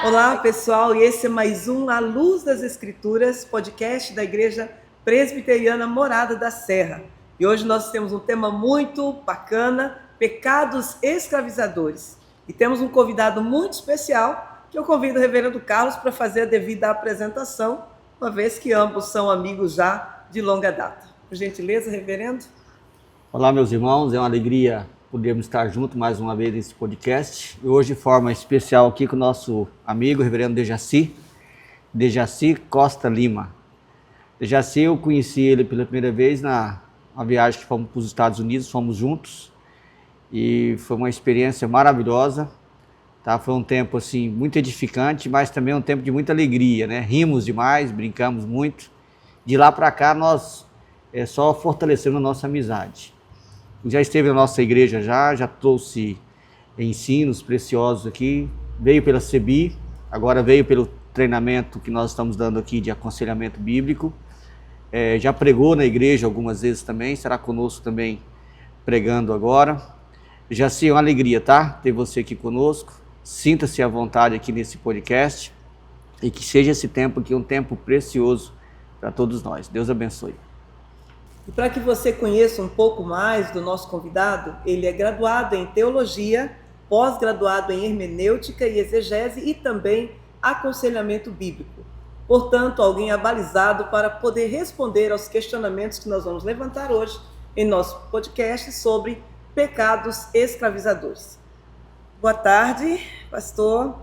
Olá, pessoal, e esse é mais um A Luz das Escrituras, podcast da Igreja Presbiteriana Morada da Serra. E hoje nós temos um tema muito bacana, pecados escravizadores. E temos um convidado muito especial, que eu convido o reverendo Carlos para fazer a devida apresentação, uma vez que ambos são amigos já de longa data. Por gentileza, reverendo. Olá, meus irmãos, é uma alegria podermos estar juntos mais uma vez nesse podcast. E hoje, de forma especial, aqui com o nosso amigo, o reverendo Dejaci Costa Lima. Dejaci, eu conheci ele pela primeira vez na viagem que fomos para os Estados Unidos, fomos juntos. E foi uma experiência maravilhosa. Tá? Foi um tempo assim, muito edificante, mas também um tempo de muita alegria, né? Rimos demais, brincamos muito. De lá para cá, nós só fortalecemos a nossa amizade. Já esteve na nossa igreja já trouxe ensinos preciosos aqui, veio pela CEBI, agora veio pelo treinamento que nós estamos dando aqui de aconselhamento bíblico, já pregou na igreja algumas vezes também, estará conosco também pregando agora. Já sim, é uma alegria, tá? Ter você aqui conosco, sinta-se à vontade aqui nesse podcast e que seja esse tempo aqui um tempo precioso para todos nós. Deus abençoe. E para que você conheça um pouco mais do nosso convidado, ele é graduado em teologia, pós-graduado em hermenêutica e exegese e também aconselhamento bíblico. Portanto, alguém abalizado para poder responder aos questionamentos que nós vamos levantar hoje em nosso podcast sobre pecados escravizadores. Boa tarde, pastor.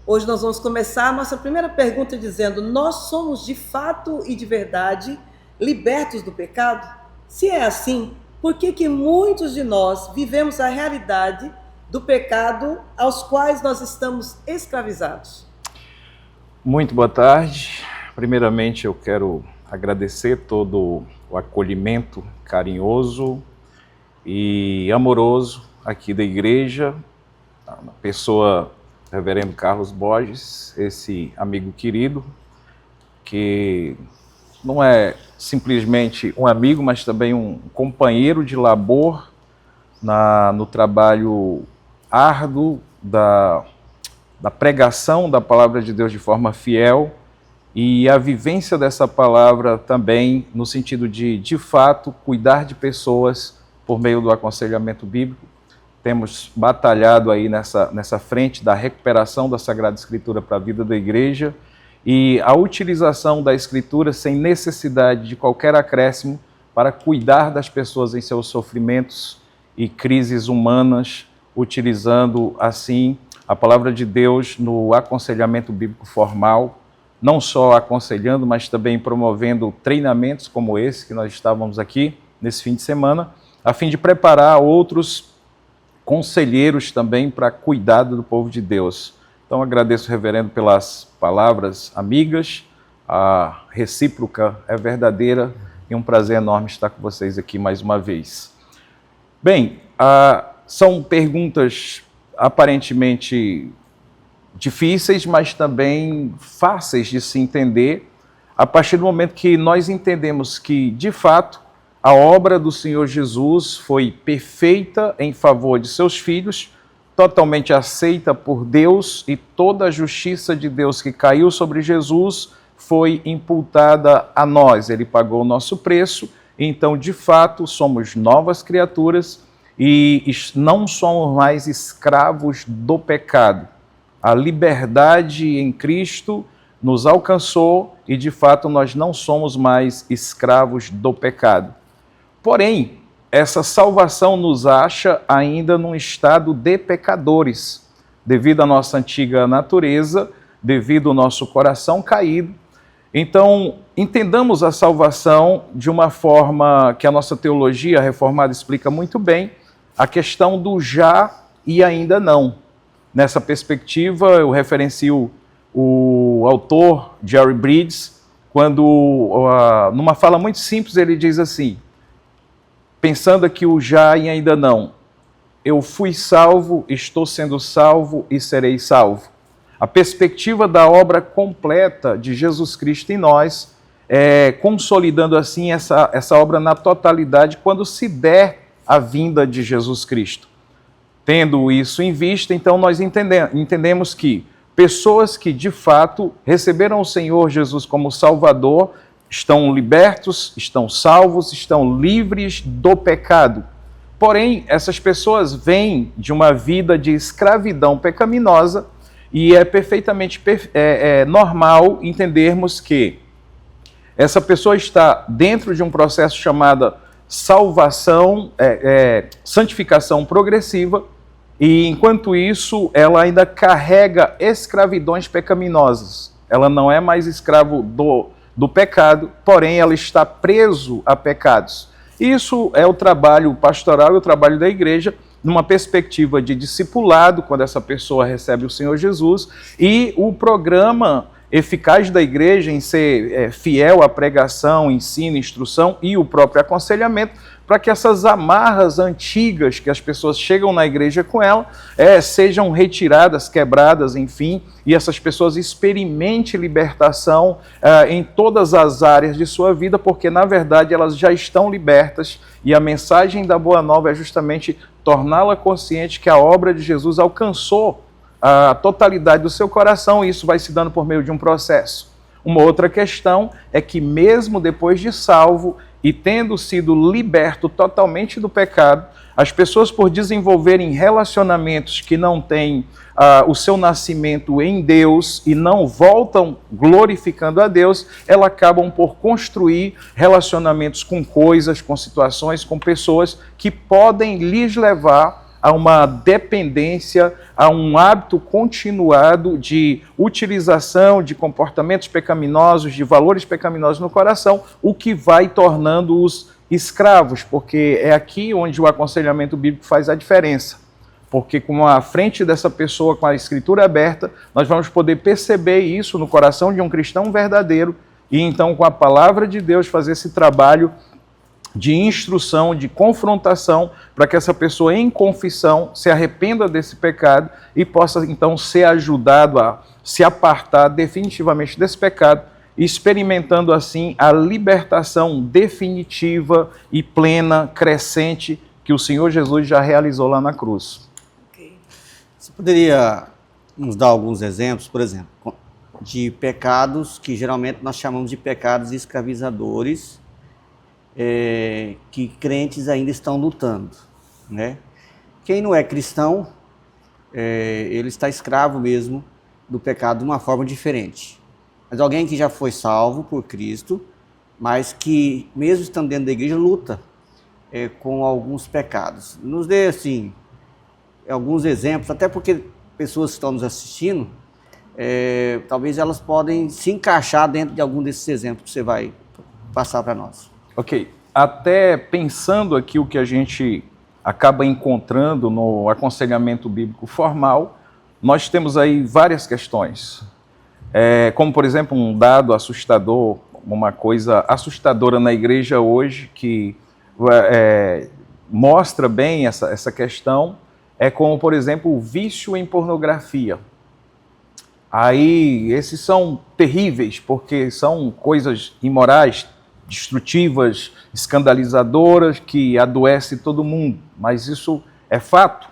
Hoje nós vamos começar a nossa primeira pergunta dizendo: nós somos de fato e de verdade libertos do pecado? Se é assim, por que muitos de nós vivemos a realidade do pecado aos quais nós estamos escravizados? Muito boa tarde. Primeiramente, eu quero agradecer todo o acolhimento carinhoso e amoroso aqui da igreja, na pessoa do reverendo Carlos Borges, esse amigo querido, que não é simplesmente um amigo, mas também um companheiro de labor no trabalho árduo da pregação da palavra de Deus de forma fiel e a vivência dessa palavra também no sentido de fato, cuidar de pessoas por meio do aconselhamento bíblico. Temos batalhado aí nessa frente da recuperação da Sagrada Escritura para a vida da igreja, e a utilização da Escritura sem necessidade de qualquer acréscimo para cuidar das pessoas em seus sofrimentos e crises humanas, utilizando assim a palavra de Deus no aconselhamento bíblico formal, não só aconselhando, mas também promovendo treinamentos como esse que nós estávamos aqui nesse fim de semana, a fim de preparar outros conselheiros também para cuidado do povo de Deus. Então agradeço, reverendo, pelas palavras amigas, a recíproca é verdadeira e um prazer enorme estar com vocês aqui mais uma vez. Bem, são perguntas aparentemente difíceis, mas também fáceis de se entender, a partir do momento que nós entendemos que, de fato, a obra do Senhor Jesus foi perfeita em favor de seus filhos, totalmente aceita por Deus, e toda a justiça de Deus que caiu sobre Jesus foi imputada a nós. Ele pagou o nosso preço, então, de fato, somos novas criaturas e não somos mais escravos do pecado. A liberdade em Cristo nos alcançou e, de fato, nós não somos mais escravos do pecado. Porém, essa salvação nos acha ainda num estado de pecadores, devido à nossa antiga natureza, devido ao nosso coração caído. Então, entendamos a salvação de uma forma que a nossa teologia reformada explica muito bem, a questão do já e ainda não. Nessa perspectiva, eu referencio o autor Jerry Bridges, quando, numa fala muito simples, ele diz assim: pensando aqui o já e ainda não, eu fui salvo, estou sendo salvo e serei salvo. A perspectiva da obra completa de Jesus Cristo em nós consolidando assim essa obra na totalidade quando se der a vinda de Jesus Cristo. Tendo isso em vista, então nós entendemos que pessoas que de fato receberam o Senhor Jesus como Salvador estão libertos, estão salvos, estão livres do pecado. Porém, essas pessoas vêm de uma vida de escravidão pecaminosa e é perfeitamente normal entendermos que essa pessoa está dentro de um processo chamado salvação, santificação progressiva, e enquanto isso ela ainda carrega escravidões pecaminosas. Ela não é mais escravo do pecado, porém ela está preso a pecados. Isso é o trabalho pastoral e o trabalho da igreja, numa perspectiva de discipulado, quando essa pessoa recebe o Senhor Jesus, e o programa eficaz da igreja em ser fiel à pregação, ensino, instrução e o próprio aconselhamento, para que essas amarras antigas que as pessoas chegam na igreja com ela, sejam retiradas, quebradas, enfim, e essas pessoas experimentem libertação em todas as áreas de sua vida, porque na verdade elas já estão libertas, e a mensagem da Boa Nova é justamente torná-la consciente que a obra de Jesus alcançou a totalidade do seu coração, e isso vai se dando por meio de um processo. Uma outra questão é que mesmo depois de salvo e tendo sido liberto totalmente do pecado, as pessoas, por desenvolverem relacionamentos que não têm o seu nascimento em Deus e não voltam glorificando a Deus, elas acabam por construir relacionamentos com coisas, com situações, com pessoas que podem lhes levar a uma dependência, a um hábito continuado de utilização de comportamentos pecaminosos, de valores pecaminosos no coração, o que vai tornando-os escravos, porque é aqui onde o aconselhamento bíblico faz a diferença. Porque com a frente dessa pessoa, com a escritura aberta, nós vamos poder perceber isso no coração de um cristão verdadeiro, e então com a palavra de Deus fazer esse trabalho de instrução, de confrontação, para que essa pessoa em confissão se arrependa desse pecado e possa então ser ajudado a se apartar definitivamente desse pecado, experimentando assim a libertação definitiva e plena, crescente, que o Senhor Jesus já realizou lá na cruz. Você poderia nos dar alguns exemplos, por exemplo, de pecados que geralmente nós chamamos de pecados escravizadores, que crentes ainda estão lutando, né? Quem não é cristão, ele está escravo mesmo do pecado de uma forma diferente. Mas alguém que já foi salvo por Cristo, mas que mesmo estando dentro da igreja luta com alguns pecados. Nos dê assim alguns exemplos, até porque pessoas que estão nos assistindo, talvez elas podem se encaixar dentro de algum desses exemplos que você vai passar para nós. Ok, até pensando aqui o que a gente acaba encontrando no aconselhamento bíblico formal, nós temos aí várias questões, como por exemplo um dado assustador, uma coisa assustadora na igreja hoje que mostra bem essa questão, como por exemplo o vício em pornografia. Aí esses são terríveis porque são coisas imorais, destrutivas, escandalizadoras, que adoece todo mundo, mas isso é fato.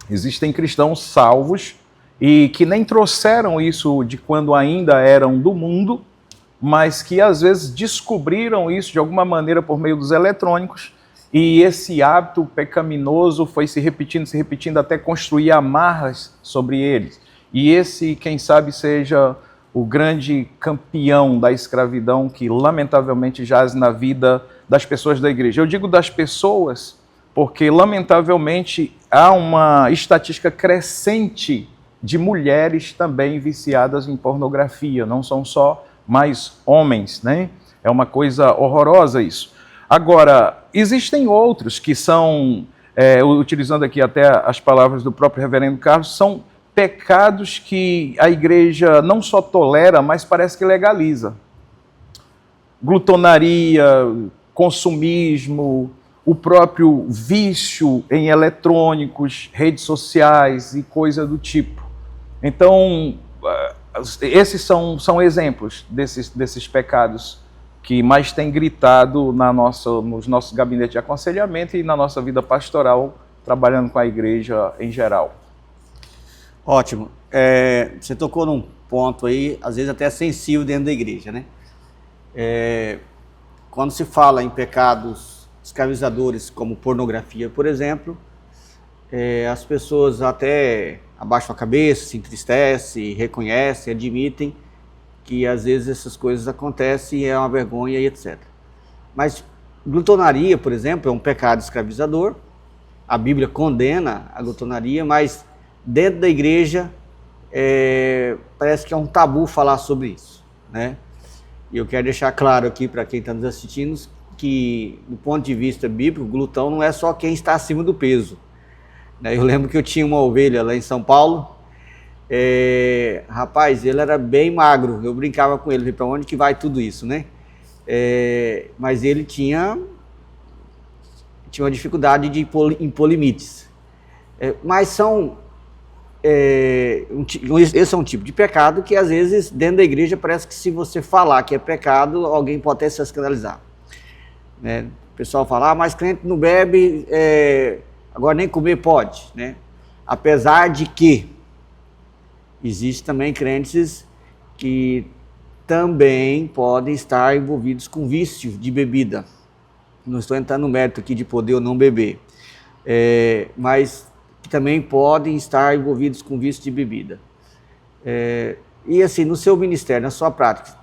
Existem cristãos salvos e que nem trouxeram isso de quando ainda eram do mundo, mas que às vezes descobriram isso de alguma maneira por meio dos eletrônicos, e esse hábito pecaminoso foi se repetindo até construir amarras sobre eles. E esse, quem sabe, seja o grande campeão da escravidão que lamentavelmente jaz na vida das pessoas da igreja. Eu digo das pessoas porque lamentavelmente há uma estatística crescente de mulheres também viciadas em pornografia, não são só mais homens, né? É uma coisa horrorosa isso. Agora, existem outros que são, utilizando aqui até as palavras do próprio reverendo Carlos, são pecados que a igreja não só tolera, mas parece que legaliza. Glutonaria, consumismo, o próprio vício em eletrônicos, redes sociais e coisa do tipo. Então, esses são exemplos desses pecados que mais tem gritado nos nossos gabinetes de aconselhamento e na nossa vida pastoral, trabalhando com a igreja em geral. Ótimo. Você tocou num ponto aí, às vezes até sensível dentro da igreja, né? Quando se fala em pecados escravizadores como pornografia, por exemplo, as pessoas até abaixam a cabeça, se entristecem, reconhecem, admitem que às vezes essas coisas acontecem e é uma vergonha e etc. Mas glutonaria, por exemplo, é um pecado escravizador. A Bíblia condena a glutonaria, mas dentro da igreja parece que é um tabu falar sobre isso, né? E eu quero deixar claro aqui para quem está nos assistindo que, do ponto de vista bíblico, glutão não é só quem está acima do peso, né? Eu lembro que eu tinha uma ovelha lá em São Paulo, rapaz, ele era bem magro, eu brincava com ele, para onde que vai tudo isso, né? Mas ele tinha uma dificuldade de impor limites. Mas esse é um tipo de pecado que às vezes dentro da igreja parece que se você falar que é pecado, alguém pode até se escandalizar, né? O pessoal fala, mas crente não bebe, agora nem comer pode, né? Apesar de que existem também crentes que também podem estar envolvidos com vício de bebida. Não estou entrando no mérito aqui de poder ou não beber, mas que também podem estar envolvidos com vício de bebida. E assim, no seu ministério, na sua prática,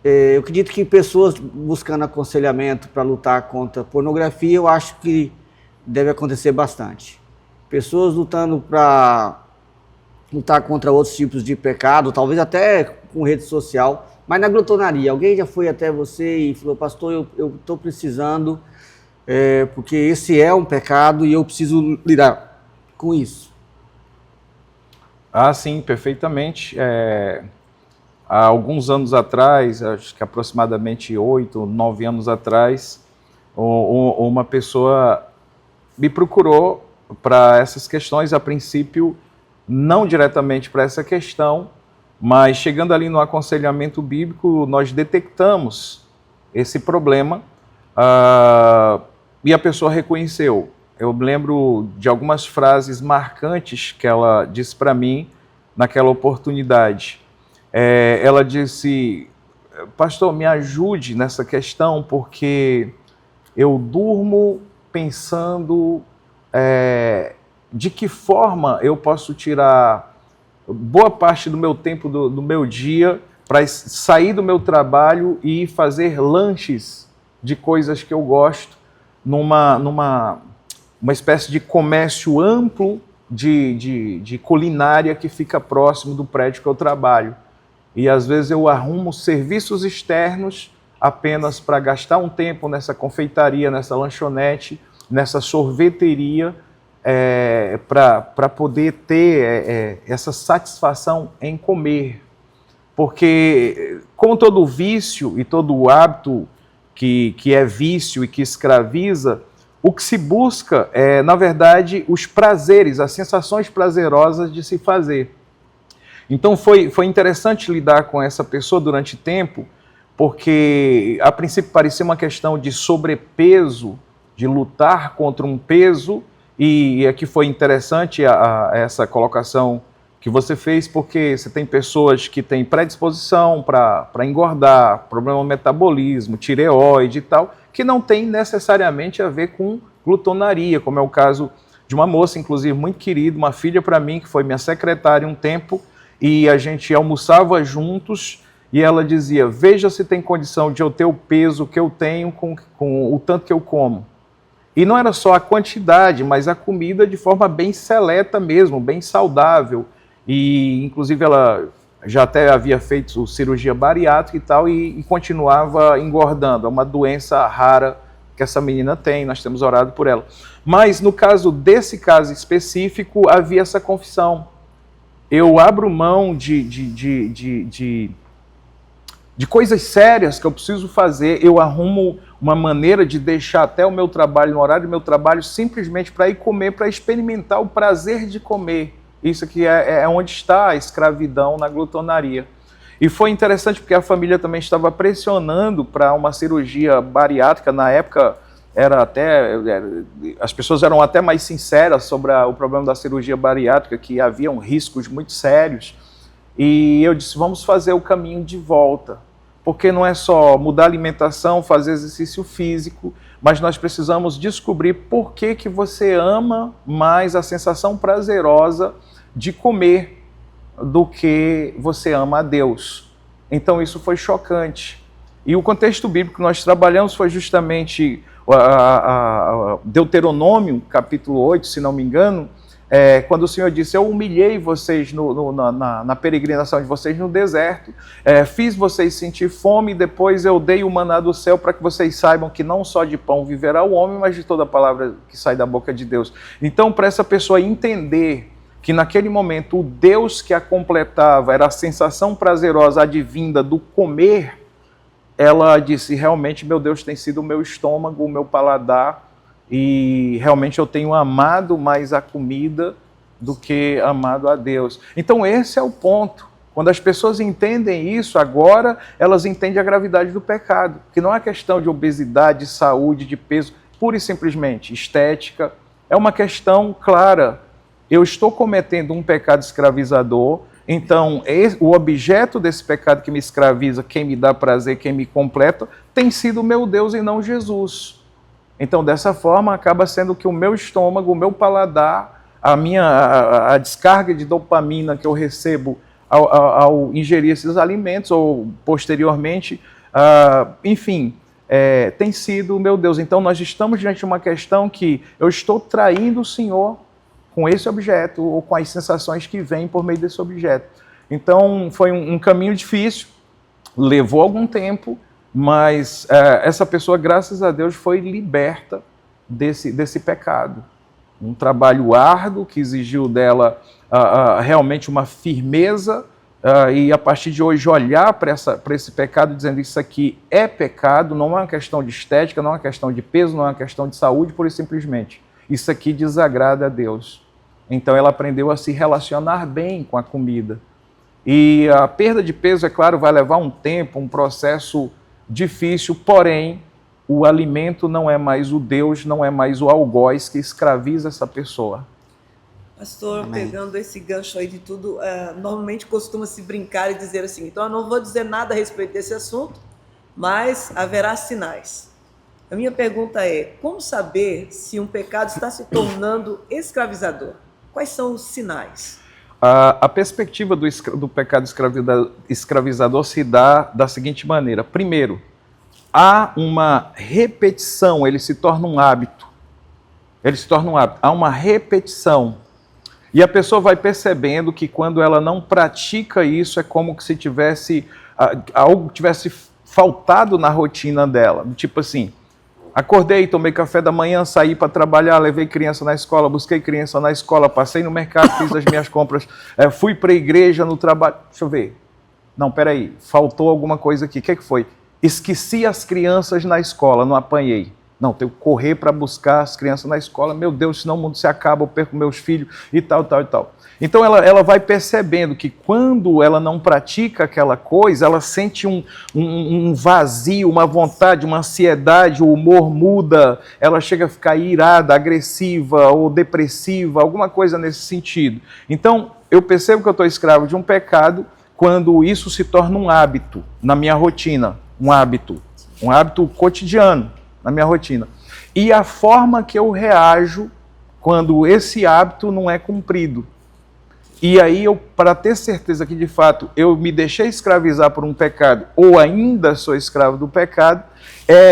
eu acredito que pessoas buscando aconselhamento para lutar contra a pornografia, eu acho que deve acontecer bastante. Pessoas lutando para lutar contra outros tipos de pecado, talvez até com rede social, mas na glutonaria, alguém já foi até você e falou, pastor, eu estou precisando, porque esse é um pecado e eu preciso lidar com isso. Ah, sim, perfeitamente. Há alguns anos atrás, acho que aproximadamente 8, 9 anos atrás, uma pessoa me procurou para essas questões, a princípio, não diretamente para essa questão, mas chegando ali no aconselhamento bíblico, nós detectamos esse problema e a pessoa reconheceu. Eu lembro de algumas frases marcantes que ela disse para mim naquela oportunidade. Ela disse, pastor, me ajude nessa questão, porque eu durmo pensando de que forma eu posso tirar boa parte do meu tempo, do meu dia, para sair do meu trabalho e fazer lanches de coisas que eu gosto, numa espécie de comércio amplo de culinária que fica próximo do prédio que eu trabalho. E às vezes eu arrumo serviços externos apenas para gastar um tempo nessa confeitaria, nessa lanchonete, nessa sorveteria, para poder ter essa satisfação em comer. Porque, como todo vício e todo hábito que é vício e que escraviza, o que se busca é, na verdade, os prazeres, as sensações prazerosas de se fazer. Então foi interessante lidar com essa pessoa durante tempo, porque a princípio parecia uma questão de sobrepeso, de lutar contra um peso, e aqui foi interessante essa colocação que você fez, porque você tem pessoas que têm predisposição para engordar, problema no metabolismo, tireoide e tal, que não tem necessariamente a ver com glutonaria, como é o caso de uma moça, inclusive, muito querida, uma filha para mim, que foi minha secretária um tempo, e a gente almoçava juntos, e ela dizia, veja se tem condição de eu ter o peso que eu tenho com o tanto que eu como. E não era só a quantidade, mas a comida de forma bem seleta mesmo, bem saudável. E, inclusive, ela já até havia feito cirurgia bariátrica e tal, e continuava engordando. É uma doença rara que essa menina tem, nós temos orado por ela. Mas, no caso desse caso específico, havia essa confissão. Eu abro mão de coisas sérias que eu preciso fazer, eu arrumo uma maneira de deixar até o meu trabalho, no horário do meu trabalho, simplesmente para ir comer, para experimentar o prazer de comer. Isso aqui é onde está a escravidão na glutonaria. E foi interessante porque a família também estava pressionando para uma cirurgia bariátrica. Na época, as pessoas eram até mais sinceras sobre o problema da cirurgia bariátrica, que haviam riscos muito sérios. E eu disse, vamos fazer o caminho de volta, porque não é só mudar a alimentação, fazer exercício físico, mas nós precisamos descobrir por que você ama mais a sensação prazerosa de comer do que você ama a Deus. Então isso foi chocante. E o contexto bíblico que nós trabalhamos foi justamente Deuteronômio, capítulo 8, se não me engano, quando o Senhor disse, eu humilhei vocês na peregrinação de vocês no deserto, fiz vocês sentir fome, depois eu dei o maná do céu para que vocês saibam que não só de pão viverá o homem, mas de toda a palavra que sai da boca de Deus. Então, para essa pessoa entender que naquele momento o Deus que a completava era a sensação prazerosa advinda do comer, ela disse, realmente meu Deus tem sido o meu estômago, o meu paladar, e realmente eu tenho amado mais a comida do que amado a Deus. Então esse é o ponto. Quando as pessoas entendem isso, agora elas entendem a gravidade do pecado, que não é questão de obesidade, de saúde, de peso, pura e simplesmente estética, é uma questão clara. Eu estou cometendo um pecado escravizador, então o objeto desse pecado que me escraviza, quem me dá prazer, quem me completa, tem sido o meu Deus e não Jesus. Então, dessa forma, acaba sendo que o meu estômago, o meu paladar, a descarga de dopamina que eu recebo ao ingerir esses alimentos, ou posteriormente, enfim, tem sido o meu Deus. Então, nós estamos diante de uma questão que eu estou traindo o Senhor com esse objeto, ou com as sensações que vêm por meio desse objeto. Então, foi um caminho difícil, levou algum tempo, mas essa pessoa, graças a Deus, foi liberta desse pecado. Um trabalho árduo que exigiu dela realmente uma firmeza e a partir de hoje olhar para esse pecado dizendo isso aqui é pecado, não é uma questão de estética, não é uma questão de peso, não é uma questão de saúde, pura e simplesmente. Isso aqui desagrada a Deus. Então ela aprendeu a se relacionar bem com a comida. E a perda de peso, é claro, vai levar um tempo, um processo difícil, porém, o alimento não é mais o Deus, não é mais o algoz que escraviza essa pessoa. Pastor, Amém. pegando esse gancho aí de tudo, normalmente costuma-se brincar e dizer assim, então eu não vou dizer nada a respeito desse assunto, mas haverá sinais. A minha pergunta é, como saber se um pecado está se escravizador? Quais são os sinais? A perspectiva do pecado escravizador se dá da seguinte maneira. Primeiro, há uma repetição, ele se torna um hábito. Há uma repetição. E a pessoa vai percebendo que quando ela não pratica isso, é como se algo tivesse faltado na rotina dela. Tipo assim, acordei, tomei café da manhã, saí para trabalhar, levei criança na escola, busquei criança na escola, passei no mercado, fiz as minhas compras, fui para a igreja no trabalho. Deixa eu ver. Não, peraí, faltou alguma coisa aqui. O que foi? Esqueci as crianças na escola, não apanhei. Não, tenho que correr para buscar as crianças na escola. Meu Deus, senão o mundo se acaba, eu perco meus filhos e tal, tal e tal. Então ela vai percebendo que quando ela não pratica aquela coisa, ela sente um vazio, uma vontade, uma ansiedade, o humor muda, ela chega a ficar irada, agressiva ou depressiva, alguma coisa nesse sentido. Então eu percebo que eu estou escravo de um pecado quando isso se torna um hábito na minha rotina, um hábito cotidiano na minha rotina. E a forma que eu reajo quando esse hábito não é cumprido. E aí, para ter certeza que, de fato, eu me deixei escravizar por um pecado ou ainda sou escravo do pecado,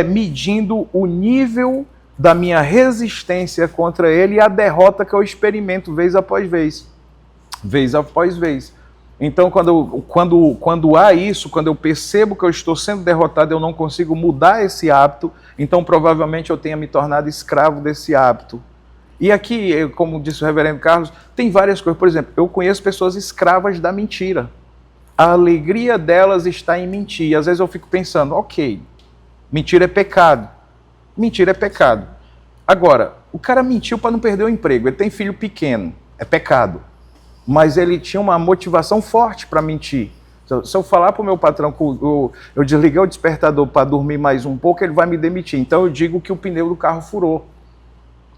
medindo o nível da minha resistência contra ele e a derrota que eu experimento vez após vez. Vez após vez. Então, quando há isso, quando eu percebo que eu estou sendo derrotado, eu não consigo mudar esse hábito, então provavelmente eu tenha me tornado escravo desse hábito. E aqui, como disse o reverendo Carlos, tem várias coisas. Por exemplo, eu conheço pessoas escravas da mentira. A alegria delas está em mentir. E às vezes eu fico pensando, ok, mentira é pecado. Mentira é pecado. Agora, o cara mentiu para não perder o emprego. Ele tem filho pequeno. É pecado. Mas ele tinha uma motivação forte para mentir. Se eu falar para o meu patrão que eu desliguei o despertador para dormir mais um pouco, ele vai me demitir. Então eu digo que o pneu do carro furou,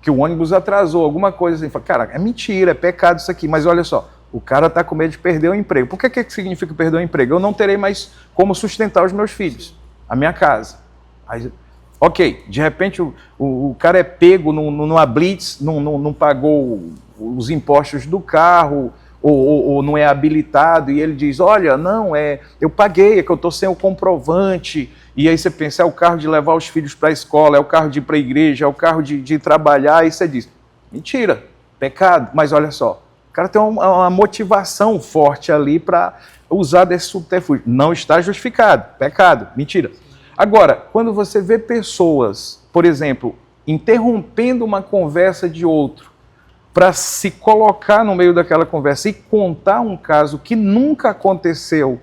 que o ônibus atrasou, alguma coisa assim. Cara, é mentira, é pecado isso aqui. Mas olha só, o cara está com medo de perder o emprego. Por que significa perder o emprego? Eu não terei mais como sustentar os meus filhos, a minha casa. Aí, ok, de repente o cara é pego numa blitz, não pagou os impostos do carro, ou não é habilitado, e ele diz, olha, não, eu paguei, é que eu estou sem o comprovante, e aí você pensa, é o carro de levar os filhos para a escola, é o carro de ir para a igreja, é o carro de trabalhar, e você diz, mentira, pecado, mas olha só, o cara tem uma motivação forte ali para usar desse subterfúgio, não está justificado, pecado, mentira. Agora, quando você vê pessoas, por exemplo, interrompendo uma conversa de outro, para se colocar no meio daquela conversa e contar um caso que nunca aconteceu,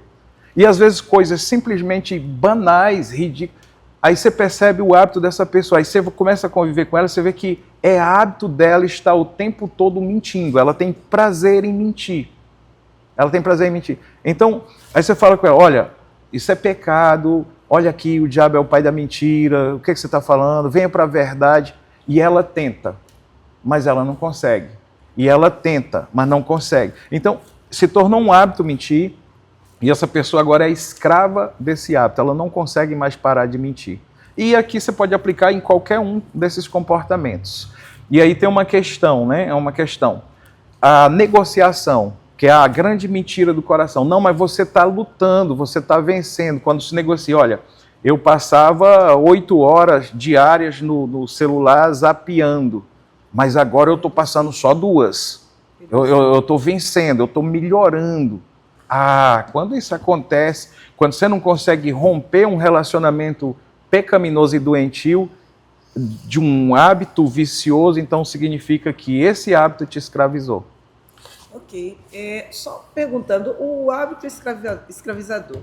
e às vezes coisas simplesmente banais, ridículas, aí você percebe o hábito dessa pessoa, aí você começa a conviver com ela, você vê que é hábito dela estar o tempo todo mentindo, ela tem prazer em mentir. Ela tem prazer em mentir. Então, aí você fala com ela, olha, isso é pecado, olha aqui, o diabo é o pai da mentira, o que você está falando, venha para a verdade, e ela tenta. Mas ela não consegue. E ela tenta, mas não consegue. Então, se tornou um hábito mentir, e essa pessoa agora é escrava desse hábito, ela não consegue mais parar de mentir. E aqui você pode aplicar em qualquer um desses comportamentos. E aí tem uma questão, né? É uma questão. A negociação, que é a grande mentira do coração. Não, mas você está lutando, você está vencendo. Quando se negocia, olha, eu passava 8 horas diárias no celular zapeando, mas agora eu estou passando só 2. Eu estou vencendo, eu estou melhorando. Quando isso acontece, quando você não consegue romper um relacionamento pecaminoso e doentio de um hábito vicioso, então significa que esse hábito te escravizou. Ok. Só perguntando, o hábito escravizador,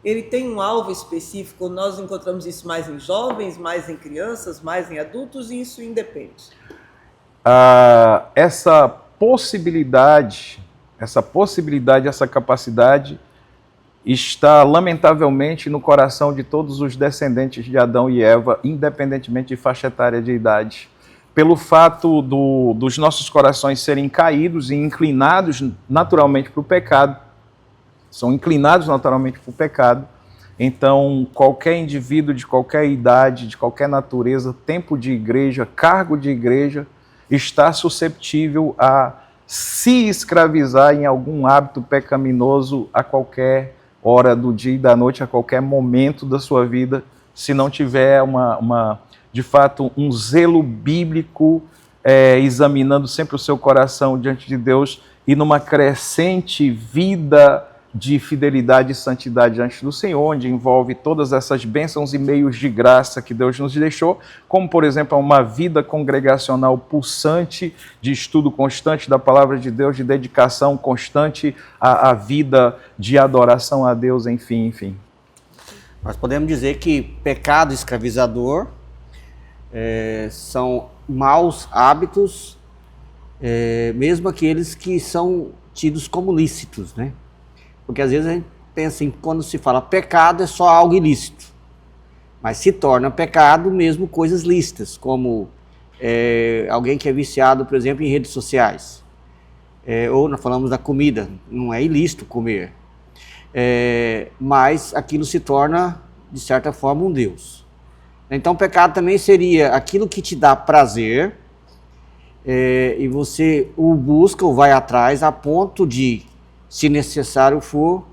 ele tem um alvo específico? Nós encontramos isso mais em jovens, mais em crianças, mais em adultos, e isso independe? Essa possibilidade, essa capacidade está lamentavelmente no coração de todos os descendentes de Adão e Eva, independentemente de faixa etária de idade. Pelo fato dos nossos corações serem caídos e inclinados naturalmente para o pecado, são inclinados naturalmente para o pecado, então qualquer indivíduo de qualquer idade, de qualquer natureza, tempo de igreja, cargo de igreja, está suscetível a se escravizar em algum hábito pecaminoso a qualquer hora do dia e da noite, a qualquer momento da sua vida, se não tiver de fato um zelo bíblico, examinando sempre o seu coração diante de Deus e numa crescente vida de fidelidade e santidade diante do Senhor, onde envolve todas essas bênçãos e meios de graça que Deus nos deixou, como, por exemplo, uma vida congregacional pulsante, de estudo constante da palavra de Deus, de dedicação constante à vida de adoração a Deus, enfim. Nós podemos dizer que pecado escravizador são maus hábitos, mesmo aqueles que são tidos como lícitos, né? Porque às vezes a gente pensa assim, quando se fala pecado é só algo ilícito, mas se torna pecado mesmo coisas lícitas, como alguém que é viciado, por exemplo, em redes sociais, ou nós falamos da comida, não é ilícito comer, mas aquilo se torna, de certa forma, um Deus. Então pecado também seria aquilo que te dá prazer, e você o busca ou vai atrás a ponto de, se necessário for,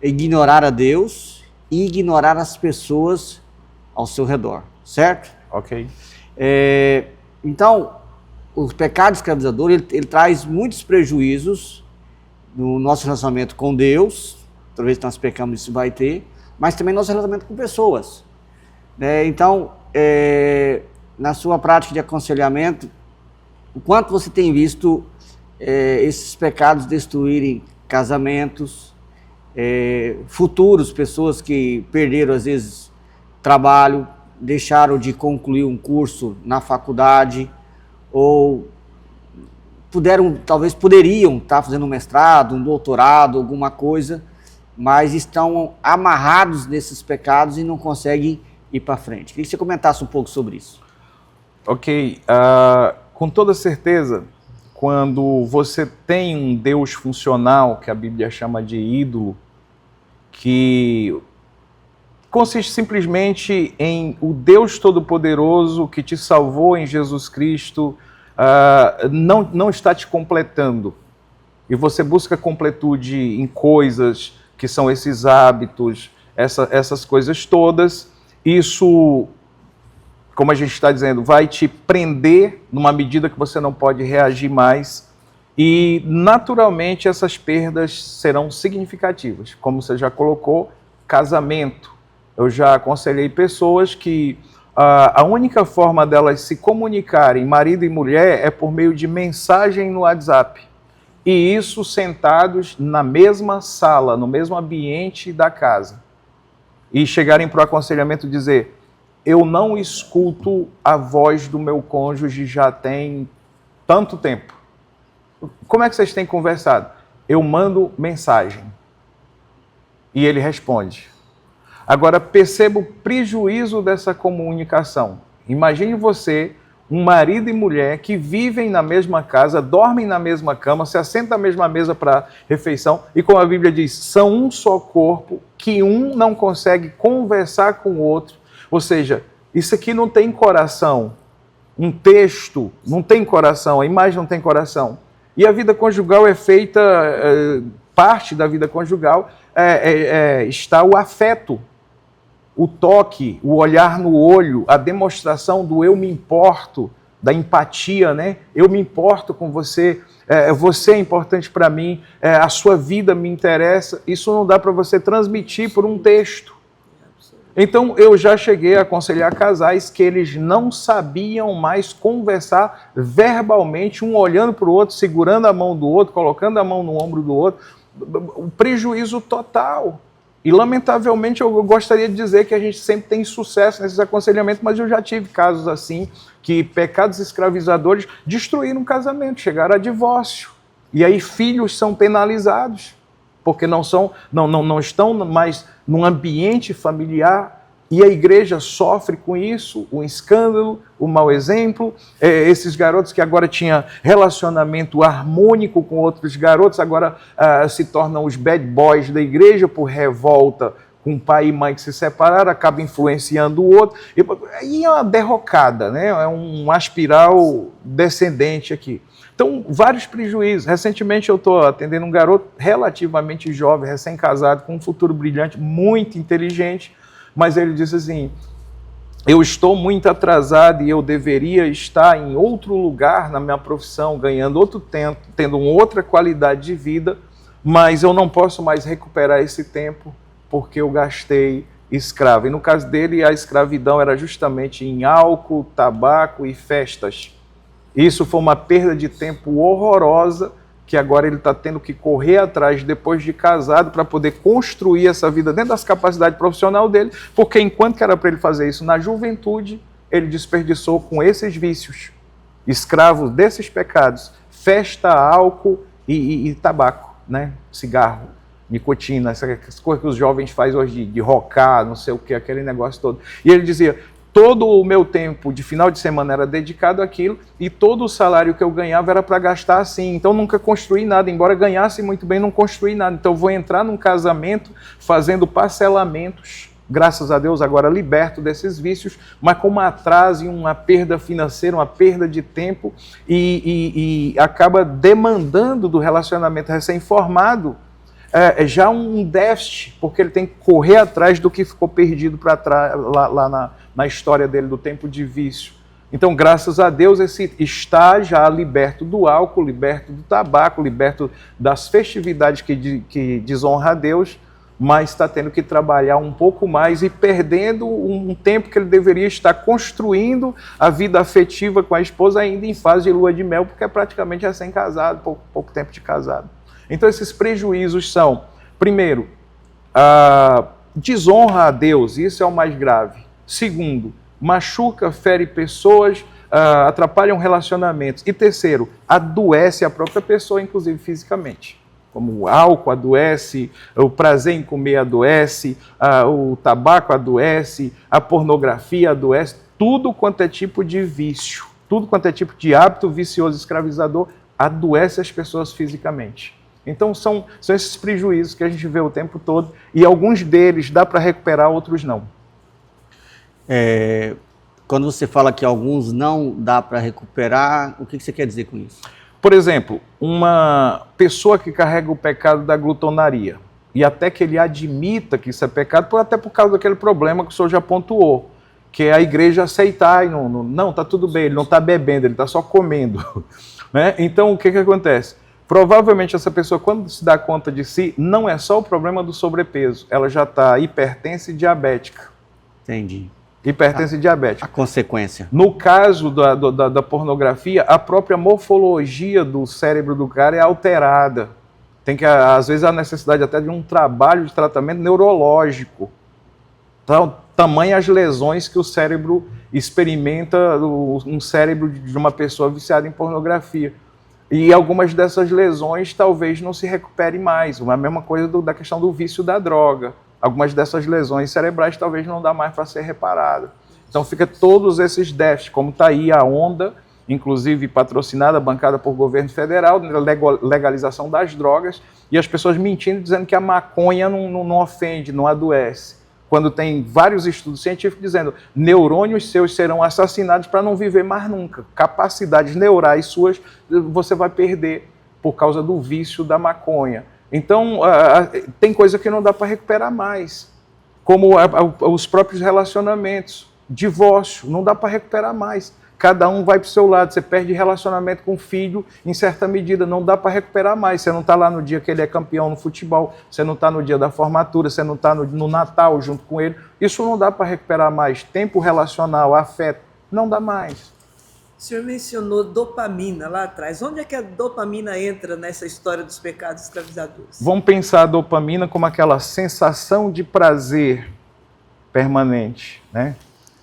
ignorar a Deus e ignorar as pessoas ao seu redor, certo? Ok. Então, o pecado escravizador, ele traz muitos prejuízos no nosso relacionamento com Deus, talvez nós pecamos, isso vai ter, mas também no nosso relacionamento com pessoas. Então, na sua prática de aconselhamento, o quanto você tem visto esses pecados destruírem casamentos, futuros, pessoas que perderam às vezes trabalho, deixaram de concluir um curso na faculdade, ou talvez poderiam estar fazendo um mestrado, um doutorado, alguma coisa, mas estão amarrados nesses pecados e não conseguem ir para frente. Queria que você comentasse um pouco sobre isso. Ok, com toda certeza, quando você tem um Deus funcional, que a Bíblia chama de ídolo, que consiste simplesmente em o Deus Todo-Poderoso que te salvou em Jesus Cristo, não está te completando. E você busca completude em coisas que são esses hábitos, essas coisas todas. Isso, como a gente está dizendo, vai te prender numa medida que você não pode reagir mais. E, naturalmente, essas perdas serão significativas. Como você já colocou, casamento. Eu já aconselhei pessoas que a única forma delas se comunicarem, marido e mulher, é por meio de mensagem no WhatsApp. E isso sentados na mesma sala, no mesmo ambiente da casa. E chegarem para o aconselhamento e dizer: eu não escuto a voz do meu cônjuge já tem tanto tempo. Como é que vocês têm conversado? Eu mando mensagem. E ele responde. Agora, perceba o prejuízo dessa comunicação. Imagine você, um marido e mulher que vivem na mesma casa, dormem na mesma cama, se assentam à mesma mesa para refeição, e como a Bíblia diz, são um só corpo, que um não consegue conversar com o outro. Ou seja, isso aqui não tem coração. Um texto não tem coração, a imagem não tem coração. E a vida conjugal é feita, parte da vida conjugal está o afeto. O toque, o olhar no olho, a demonstração do eu me importo, da empatia, né? Eu me importo com você, você é importante para mim, a sua vida me interessa. Isso não dá para você transmitir por um texto. Então, eu já cheguei a aconselhar casais que eles não sabiam mais conversar verbalmente, um olhando para o outro, segurando a mão do outro, colocando a mão no ombro do outro. Um prejuízo total. E, lamentavelmente, eu gostaria de dizer que a gente sempre tem sucesso nesses aconselhamentos, mas eu já tive casos assim, que pecados escravizadores destruíram um casamento, chegaram a divórcio. E aí filhos são penalizados, porque não estão mais num ambiente familiar, e a igreja sofre com isso, o escândalo, o mau exemplo. Esses garotos que agora tinham relacionamento harmônico com outros garotos, agora se tornam os bad boys da igreja por revolta com pai e mãe que se separaram, acaba influenciando o outro. E é uma derrocada, né? É uma espiral descendente aqui. Então, vários prejuízos. Recentemente eu estou atendendo um garoto relativamente jovem, recém-casado, com um futuro brilhante, muito inteligente, mas ele disse assim: eu estou muito atrasado e eu deveria estar em outro lugar na minha profissão, ganhando outro tempo, tendo uma outra qualidade de vida, mas eu não posso mais recuperar esse tempo porque eu gastei escravo. E no caso dele, a escravidão era justamente em álcool, tabaco e festas. Isso foi uma perda de tempo horrorosa, que agora ele está tendo que correr atrás depois de casado para poder construir essa vida dentro das capacidades profissionais dele, porque enquanto que era para ele fazer isso na juventude, ele desperdiçou com esses vícios, escravo desses pecados, festa, álcool e tabaco, né? Cigarro, nicotina, essas coisas que os jovens fazem hoje de rocar, não sei o que, aquele negócio todo. E ele dizia: todo o meu tempo de final de semana era dedicado àquilo e todo o salário que eu ganhava era para gastar assim. Então nunca construí nada, embora ganhasse muito bem, não construí nada. Então eu vou entrar num casamento fazendo parcelamentos, graças a Deus agora liberto desses vícios, mas com um atraso e uma perda financeira, uma perda de tempo e acaba demandando do relacionamento recém-formado já um déficit, porque ele tem que correr atrás do que ficou perdido para trás lá na história dele, do tempo de vício. Então, graças a Deus, esse está já liberto do álcool, liberto do tabaco, liberto das festividades que desonra a Deus, mas está tendo que trabalhar um pouco mais e perdendo um tempo que ele deveria estar construindo a vida afetiva com a esposa ainda em fase de lua de mel, porque é praticamente recém-casado, pouco tempo de casado. Então, esses prejuízos são, primeiro, desonra a Deus, isso é o mais grave. Segundo, machuca, fere pessoas, atrapalham relacionamentos. E terceiro, adoece a própria pessoa, inclusive fisicamente. como o álcool adoece, o prazer em comer adoece, o tabaco adoece, a pornografia adoece, tudo quanto é tipo de vício, tudo quanto é tipo de hábito vicioso escravizador adoece as pessoas fisicamente. Então são esses prejuízos que a gente vê o tempo todo, e alguns deles dá para recuperar, outros não. Quando você fala que alguns não dá para recuperar, o que você quer dizer com isso? Por exemplo, uma pessoa que carrega o pecado da glutonaria, e até que ele admita que isso é pecado, até por causa daquele problema que o senhor já pontuou, que é a igreja aceitar, e não, tá tudo bem, ele não está bebendo, ele está só comendo. Né? Então, o que acontece? Provavelmente essa pessoa, quando se dá conta de si, não é só o problema do sobrepeso, ela já está hipertensa e diabética. Entendi. Hipertensa e diabética. A consequência. No caso da pornografia, a própria morfologia do cérebro do cara é alterada. Tem que, às vezes, a necessidade até de um trabalho de tratamento neurológico. Então, tamanho as lesões que o cérebro experimenta, um cérebro de uma pessoa viciada em pornografia. E algumas dessas lesões talvez não se recuperem mais. A mesma coisa da questão do vício da droga. Algumas dessas lesões cerebrais talvez não dá mais para ser reparada. Então fica todos esses déficits, como está aí a onda, inclusive patrocinada, bancada por governo federal, legalização das drogas, e as pessoas mentindo, dizendo que a maconha não ofende, não adoece. Quando tem vários estudos científicos dizendo neurônios seus serão assassinados para não viver mais nunca. Capacidades neurais suas você vai perder por causa do vício da maconha. Então, tem coisa que não dá para recuperar mais, como os próprios relacionamentos. Divórcio, não dá para recuperar mais. Cada um vai para o seu lado, você perde relacionamento com o filho em certa medida, não dá para recuperar mais. Você não está lá no dia que ele é campeão no futebol, você não está no dia da formatura, você não está no Natal junto com ele. Isso não dá para recuperar mais. Tempo relacional, afeto, não dá mais. O senhor mencionou dopamina lá atrás. Onde é que a dopamina entra nessa história dos pecados escravizadores? Vamos pensar a dopamina como aquela sensação de prazer permanente, né?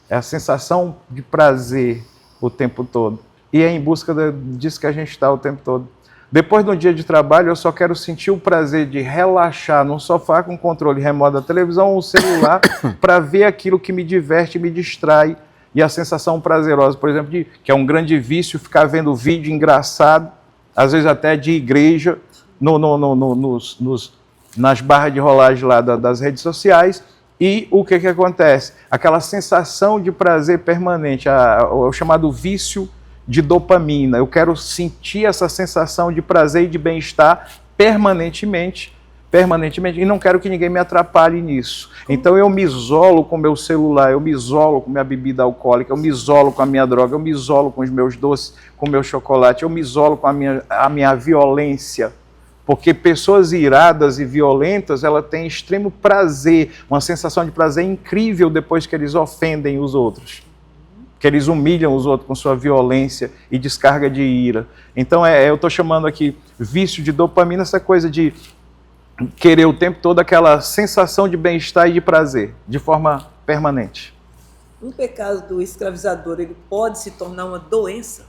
É a sensação de prazer o tempo todo. E é em busca disso que a gente está o tempo todo. Depois de um dia de trabalho, eu só quero sentir o prazer de relaxar num sofá com controle remoto da televisão ou celular para ver aquilo que me diverte, me distrai. E a sensação prazerosa, por exemplo, que é um grande vício, ficar vendo vídeo engraçado, às vezes até de igreja, nas barras de rolagem lá das redes sociais. E o que acontece? Aquela sensação de prazer permanente, o chamado vício de dopamina. Eu quero sentir essa sensação de prazer e de bem-estar permanentemente, e não quero que ninguém me atrapalhe nisso. Então eu me isolo com o meu celular, eu me isolo com minha bebida alcoólica, eu me isolo com a minha droga, eu me isolo com os meus doces, com o meu chocolate, eu me isolo com a minha violência. Porque pessoas iradas e violentas, ela tem extremo prazer, uma sensação de prazer incrível depois que eles ofendem os outros. Que eles humilham os outros com sua violência e descarga de ira. Então eu estou chamando aqui vício de dopamina, essa coisa de querer o tempo todo aquela sensação de bem-estar e de prazer, de forma permanente. Um pecado do escravizador, ele pode se tornar uma doença?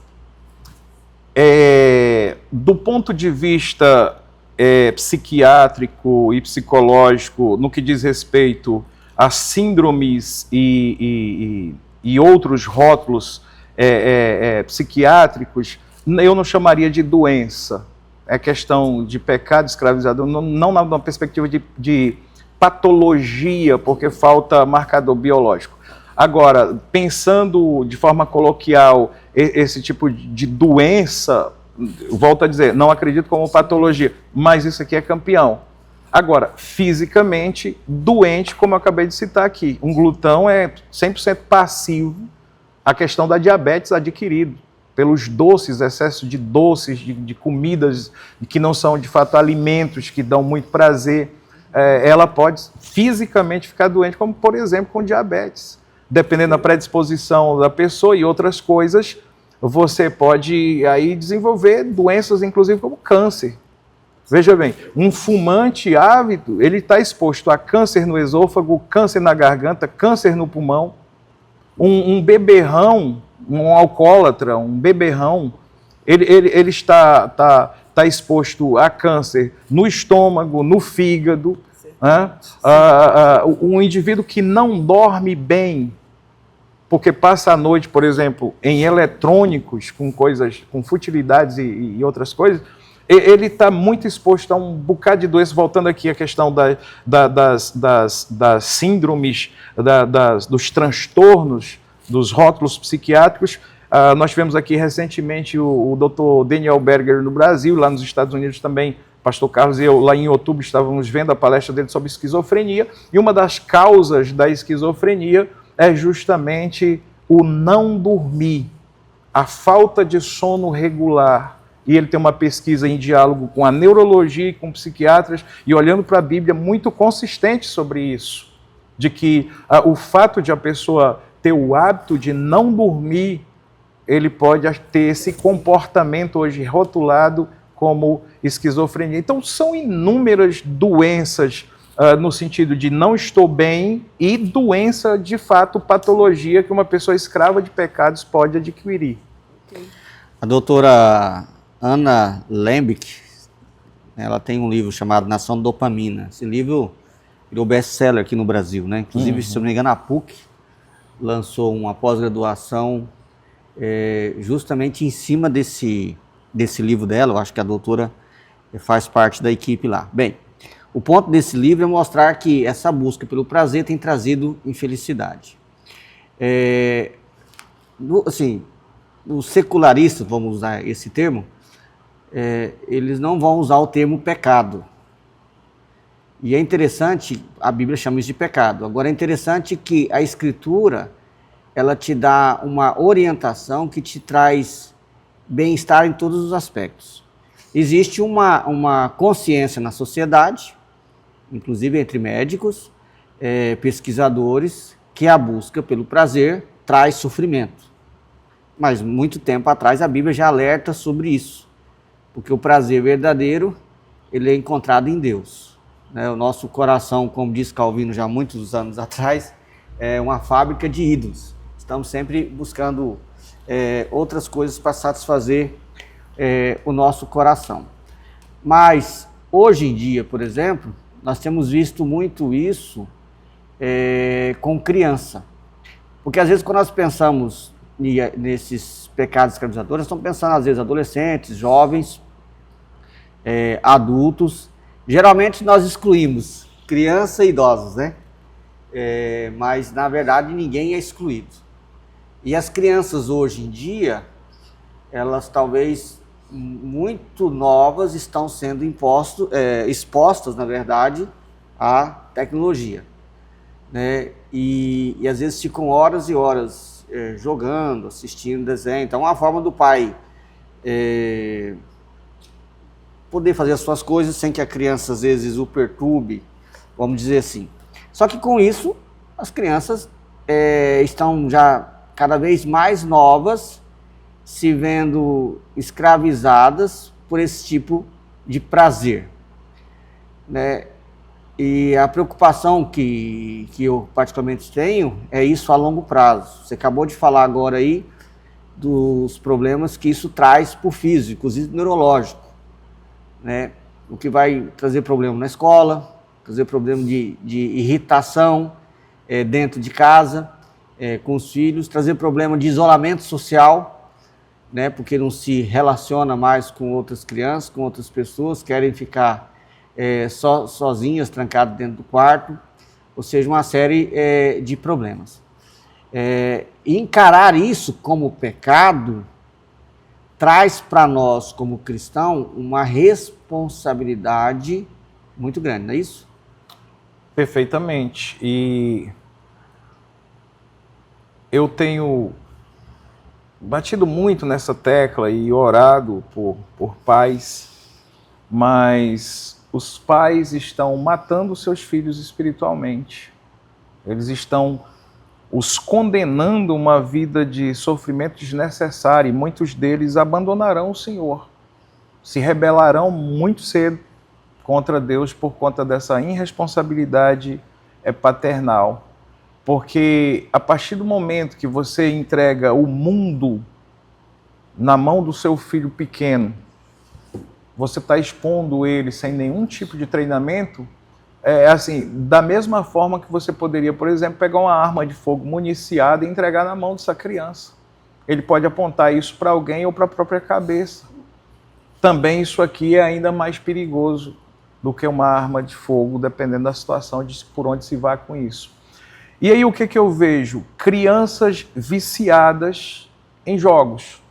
Do ponto de vista psiquiátrico e psicológico, no que diz respeito a síndromes e outros rótulos psiquiátricos, eu não chamaria de doença. É questão de pecado escravizador, não na perspectiva de patologia, porque falta marcador biológico. Agora, pensando de forma coloquial, esse tipo de doença, volto a dizer, não acredito como patologia, mas isso aqui é campeão. Agora, fisicamente, doente, como eu acabei de citar aqui, um glutão é 100% passivo à questão da diabetes adquirida, pelos doces, excesso de doces, de comidas que não são de fato alimentos, que dão muito prazer, ela pode fisicamente ficar doente, como por exemplo com diabetes. Dependendo da predisposição da pessoa e outras coisas, você pode aí desenvolver doenças, inclusive como câncer. Veja bem, um fumante ávido, ele está exposto a câncer no esôfago, câncer na garganta, câncer no pulmão. Um beberrão, um alcoólatra, um beberrão, ele está está exposto a câncer no estômago, no fígado. Um indivíduo que não dorme bem, porque passa a noite, por exemplo, em eletrônicos, com futilidades e outras coisas, ele está muito exposto a um bocado de doença. Voltando aqui à questão das síndromes, dos transtornos, dos rótulos psiquiátricos. Nós tivemos aqui recentemente o Dr. Daniel Berger no Brasil, lá nos Estados Unidos também. Pastor Carlos e eu, lá em outubro, estávamos vendo a palestra dele sobre esquizofrenia, e uma das causas da esquizofrenia é justamente o não dormir, a falta de sono regular. E ele tem uma pesquisa em diálogo com a neurologia e com psiquiatras, e olhando para a Bíblia, muito consistente sobre isso, de que o fato de a pessoa ter o hábito de não dormir, ele pode ter esse comportamento hoje rotulado como esquizofrenia. Então, são inúmeras doenças no sentido de não estou bem e doença, de fato, patologia que uma pessoa escrava de pecados pode adquirir. A doutora Anna Lembke, ela tem um livro chamado Nação Dopamina. Esse livro virou best-seller aqui no Brasil, né? Inclusive, se eu não me engano, a PUC lançou uma pós-graduação justamente em cima desse livro dela. Eu acho que a doutora faz parte da equipe lá. Bem, o ponto desse livro é mostrar que essa busca pelo prazer tem trazido infelicidade. Os secularistas, vamos usar esse termo, eles não vão usar o termo pecado. E é interessante, a Bíblia chama isso de pecado. Agora é interessante que a Escritura, ela te dá uma orientação que te traz bem-estar em todos os aspectos. Existe uma consciência na sociedade, inclusive entre médicos, pesquisadores, que a busca pelo prazer traz sofrimento. Mas muito tempo atrás a Bíblia já alerta sobre isso, porque o prazer verdadeiro, ele é encontrado em Deus. O nosso coração, como diz Calvino já há muitos anos atrás, é uma fábrica de ídolos. Estamos sempre buscando outras coisas para satisfazer o nosso coração. Mas, hoje em dia, por exemplo, nós temos visto muito isso com criança. Porque, às vezes, quando nós pensamos nesses pecados escravizadores, nós estamos pensando, às vezes, adolescentes, jovens, adultos. Geralmente, nós excluímos criança e idosos, né? Mas, na verdade, ninguém é excluído. E as crianças hoje em dia, elas talvez muito novas estão sendo expostas, na verdade, à tecnologia, né? E às vezes ficam horas e horas jogando, assistindo desenho. Então, é uma forma do pai poder fazer as suas coisas sem que a criança, às vezes, o perturbe, vamos dizer assim. Só que com isso, as crianças estão já cada vez mais novas, se vendo escravizadas por esse tipo de prazer, né? E a preocupação que eu particularmente tenho é isso a longo prazo. Você acabou de falar agora aí dos problemas que isso traz para o físico, inclusive neurológico, né? O que vai trazer problema na escola, trazer problema de irritação dentro de casa, com os filhos, trazer problema de isolamento social, né, porque não se relaciona mais com outras crianças, com outras pessoas, querem ficar sozinhas, trancadas dentro do quarto, ou seja, uma série de problemas. Encarar isso como pecado traz para nós, como cristão, uma responsabilidade muito grande, não é isso? Perfeitamente. E eu tenho batido muito nessa tecla e orado por pais, mas os pais estão matando seus filhos espiritualmente. Eles estão os condenando a uma vida de sofrimento desnecessário, e muitos deles abandonarão o Senhor, se rebelarão muito cedo contra Deus por conta dessa irresponsabilidade paternal. Porque a partir do momento que você entrega o mundo na mão do seu filho pequeno, você está expondo ele sem nenhum tipo de treinamento, é assim, da mesma forma que você poderia, por exemplo, pegar uma arma de fogo municiada e entregar na mão dessa criança. Ele pode apontar isso para alguém ou para a própria cabeça. Também isso aqui é ainda mais perigoso do que uma arma de fogo, dependendo da situação de por onde se vai com isso. E aí o que eu vejo? Crianças viciadas em jogos.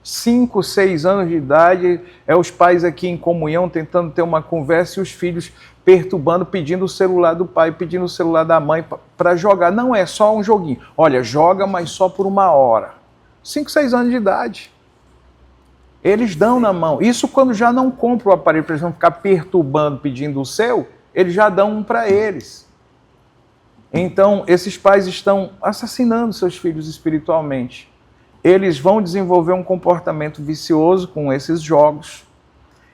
5, 6 anos de idade, os pais aqui em comunhão tentando ter uma conversa e os filhos perturbando, pedindo o celular do pai, pedindo o celular da mãe para jogar. Não é só um joguinho. Olha, joga, mas só por 1 hora. 5, 6 anos de idade. Eles dão na mão. Isso quando já não compram o aparelho para eles não ficar perturbando, pedindo o seu, eles já dão um para eles. Então, esses pais estão assassinando seus filhos espiritualmente. Eles vão desenvolver um comportamento vicioso com esses jogos.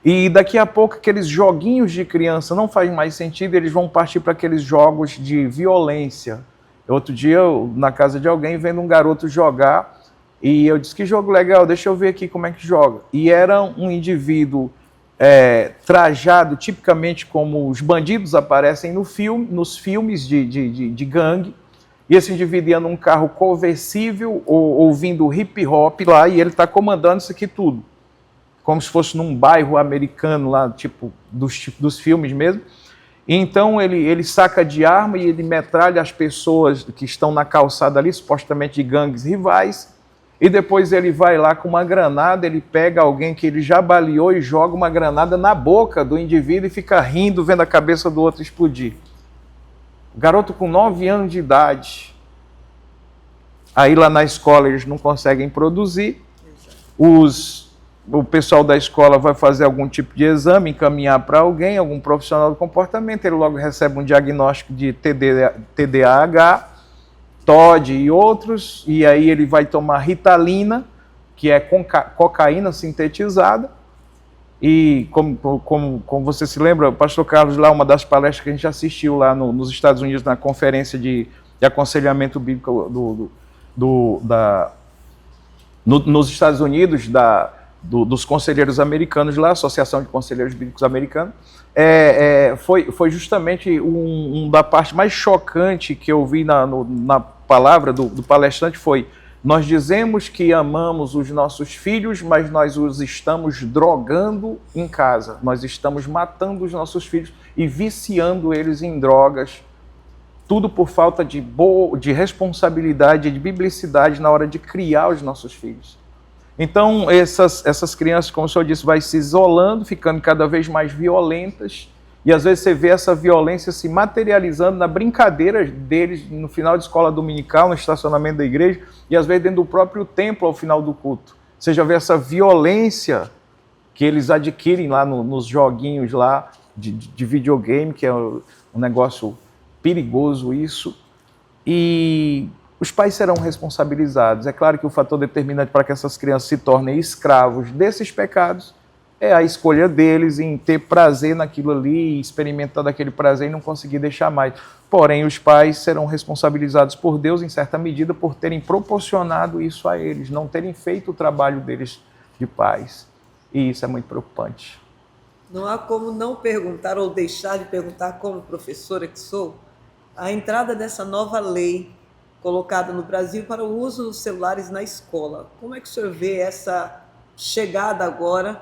E daqui a pouco aqueles joguinhos de criança não fazem mais sentido, eles vão partir para aqueles jogos de violência. Outro dia, na casa de alguém, vendo um garoto jogar, e eu disse, que jogo legal, deixa eu ver aqui como é que joga. E era um indivíduo trajado tipicamente como os bandidos aparecem no filme, nos filmes de gangue, e esse indivíduo ia num carro conversível, ouvindo hip hop lá, e ele está comandando isso aqui tudo. Como se fosse num bairro americano lá, tipo dos filmes mesmo. E então ele saca de arma e ele metralha as pessoas que estão na calçada ali, supostamente de gangues rivais, e depois ele vai lá com uma granada, ele pega alguém que ele já baleou e joga uma granada na boca do indivíduo e fica rindo, vendo a cabeça do outro explodir. O garoto com 9 anos de idade. Aí lá na escola eles não conseguem produzir, o pessoal da escola vai fazer algum tipo de exame, encaminhar para alguém, algum profissional do comportamento, ele logo recebe um diagnóstico de TDAH, TOD e outros, e aí ele vai tomar Ritalina, que é cocaína sintetizada, e como você se lembra, o pastor Carlos lá, uma das palestras que a gente assistiu lá nos Estados Unidos, na conferência de aconselhamento bíblico nos Estados Unidos, dos conselheiros americanos lá, Associação de Conselheiros Bíblicos Americanos, foi justamente da parte mais chocante que eu vi na palavra do palestrante foi: nós dizemos que amamos os nossos filhos, mas nós os estamos drogando em casa, nós estamos matando os nossos filhos e viciando eles em drogas, tudo por falta de responsabilidade, de biblicidade na hora de criar os nossos filhos. Então, essas crianças, como o senhor disse, vai se isolando, ficando cada vez mais violentas, e às vezes você vê essa violência se materializando na brincadeira deles no final de escola dominical, no estacionamento da igreja, e às vezes dentro do próprio templo ao final do culto. Você já vê essa violência que eles adquirem lá nos joguinhos lá de videogame, que é um negócio perigoso isso, e os pais serão responsabilizados. É claro que o fator determinante para que essas crianças se tornem escravos desses pecados é a escolha deles em ter prazer naquilo ali, experimentar daquele prazer e não conseguir deixar mais. Porém, os pais serão responsabilizados por Deus, em certa medida, por terem proporcionado isso a eles, não terem feito o trabalho deles de pais. E isso é muito preocupante. Não há como não perguntar ou deixar de perguntar, como professora que sou, a entrada dessa nova lei colocada no Brasil para o uso dos celulares na escola. Como é que o senhor vê essa chegada agora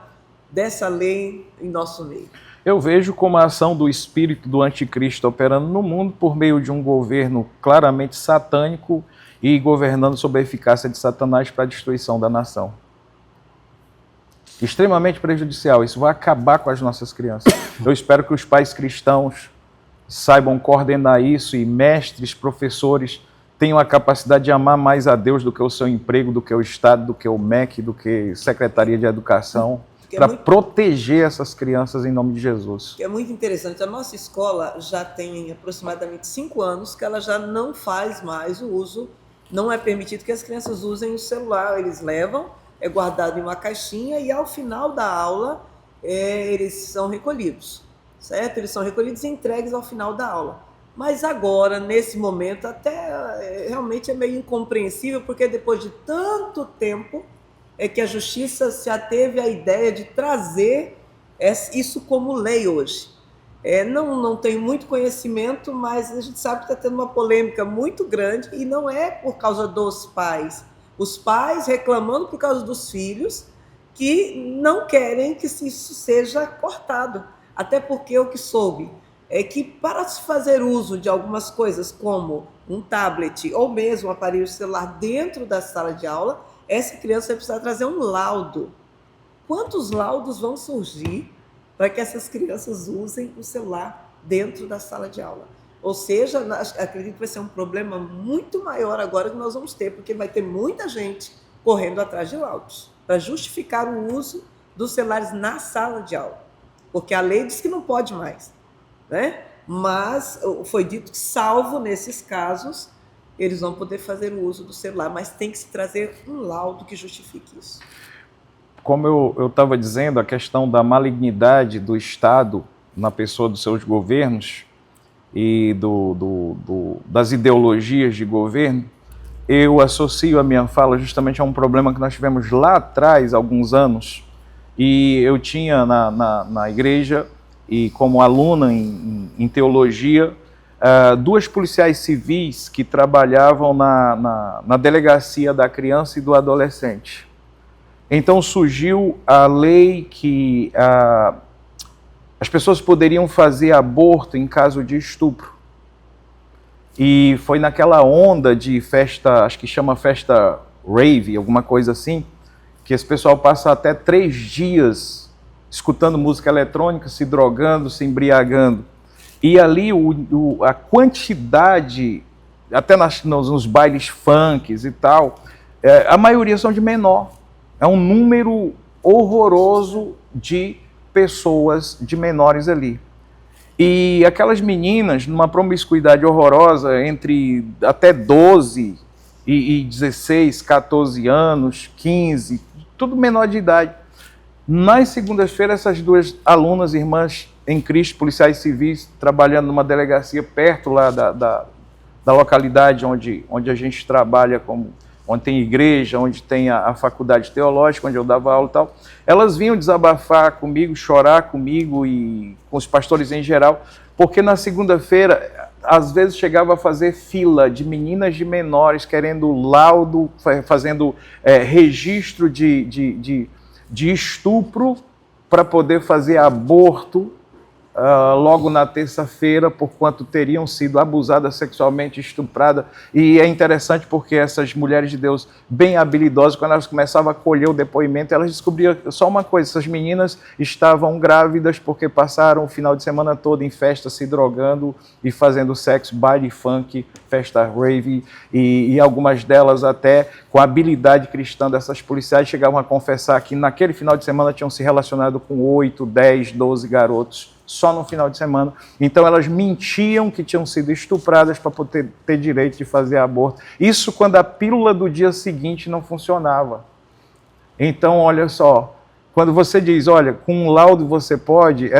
dessa lei em nosso meio? Eu vejo como a ação do espírito do anticristo operando no mundo por meio de um governo claramente satânico e governando sob a eficácia de Satanás para a destruição da nação. Extremamente prejudicial, isso vai acabar com as nossas crianças. Eu espero que os pais cristãos saibam coordenar isso e mestres, professores tenham a capacidade de amar mais a Deus do que o seu emprego, do que o Estado, do que o MEC, do que Secretaria de Educação, para proteger essas crianças em nome de Jesus. É muito interessante. A nossa escola já tem aproximadamente 5 anos que ela já não faz mais o uso, não é permitido que as crianças usem o celular, eles levam, é guardado em uma caixinha e ao final da aula eles são recolhidos, certo? Eles são recolhidos e entregues ao final da aula. Mas agora, nesse momento, até realmente é meio incompreensível, porque depois de tanto tempo, é que a Justiça se ateve à ideia de trazer isso como lei hoje. Não tenho muito conhecimento, mas a gente sabe que está tendo uma polêmica muito grande e não é por causa dos pais. Os pais reclamando por causa dos filhos que não querem que isso seja cortado. Até porque o que soube é que para se fazer uso de algumas coisas como um tablet ou mesmo um aparelho celular dentro da sala de aula, essa criança vai precisar trazer um laudo. Quantos laudos vão surgir para que essas crianças usem o celular dentro da sala de aula? Ou seja, acredito que vai ser um problema muito maior agora que nós vamos ter, porque vai ter muita gente correndo atrás de laudos para justificar o uso dos celulares na sala de aula, porque a lei diz que não pode mais, né? Mas foi dito que, salvo nesses casos, eles vão poder fazer o uso do celular, mas tem que se trazer um laudo que justifique isso. Como eu estava dizendo, a questão da malignidade do Estado na pessoa dos seus governos e das ideologias de governo, eu associo a minha fala justamente a um problema que nós tivemos lá atrás, alguns anos, e eu tinha na igreja, e como aluna em teologia, duas policiais civis que trabalhavam na delegacia da criança e do adolescente. Então surgiu a lei que as pessoas poderiam fazer aborto em caso de estupro. E foi naquela onda de festa, acho que chama festa rave, alguma coisa assim, que esse pessoal passa até 3 dias escutando música eletrônica, se drogando, se embriagando. E ali a quantidade, até nos bailes funks e tal, a maioria são de menor. É um número horroroso de pessoas de menores ali. E aquelas meninas, numa promiscuidade horrorosa, entre até 12 e 16, 14 anos, 15, tudo menor de idade. Nas segundas-feiras, essas duas alunas, irmãs em Cristo, policiais civis, trabalhando numa delegacia perto lá da localidade onde a gente trabalha, onde tem igreja, onde tem a faculdade teológica, onde eu dava aula e tal, elas vinham desabafar comigo, chorar comigo e com os pastores em geral, porque na segunda-feira, às vezes chegava a fazer fila de meninas de menores querendo laudo, fazendo registro de estupro para poder fazer aborto logo na terça-feira, por quanto teriam sido abusadas sexualmente, estupradas. E é interessante porque essas mulheres de Deus, bem habilidosas, quando elas começavam a colher o depoimento, elas descobriam só uma coisa: essas meninas estavam grávidas porque passaram o final de semana todo em festa, se drogando e fazendo sexo, baile funk, festa rave, e algumas delas até com a habilidade cristã dessas policiais chegavam a confessar que naquele final de semana tinham se relacionado com 8, 10, 12 garotos, só no final de semana. Então elas mentiam que tinham sido estupradas para poder ter direito de fazer aborto. Isso quando a pílula do dia seguinte não funcionava. Então, olha só, quando você diz, olha, com um laudo você pode,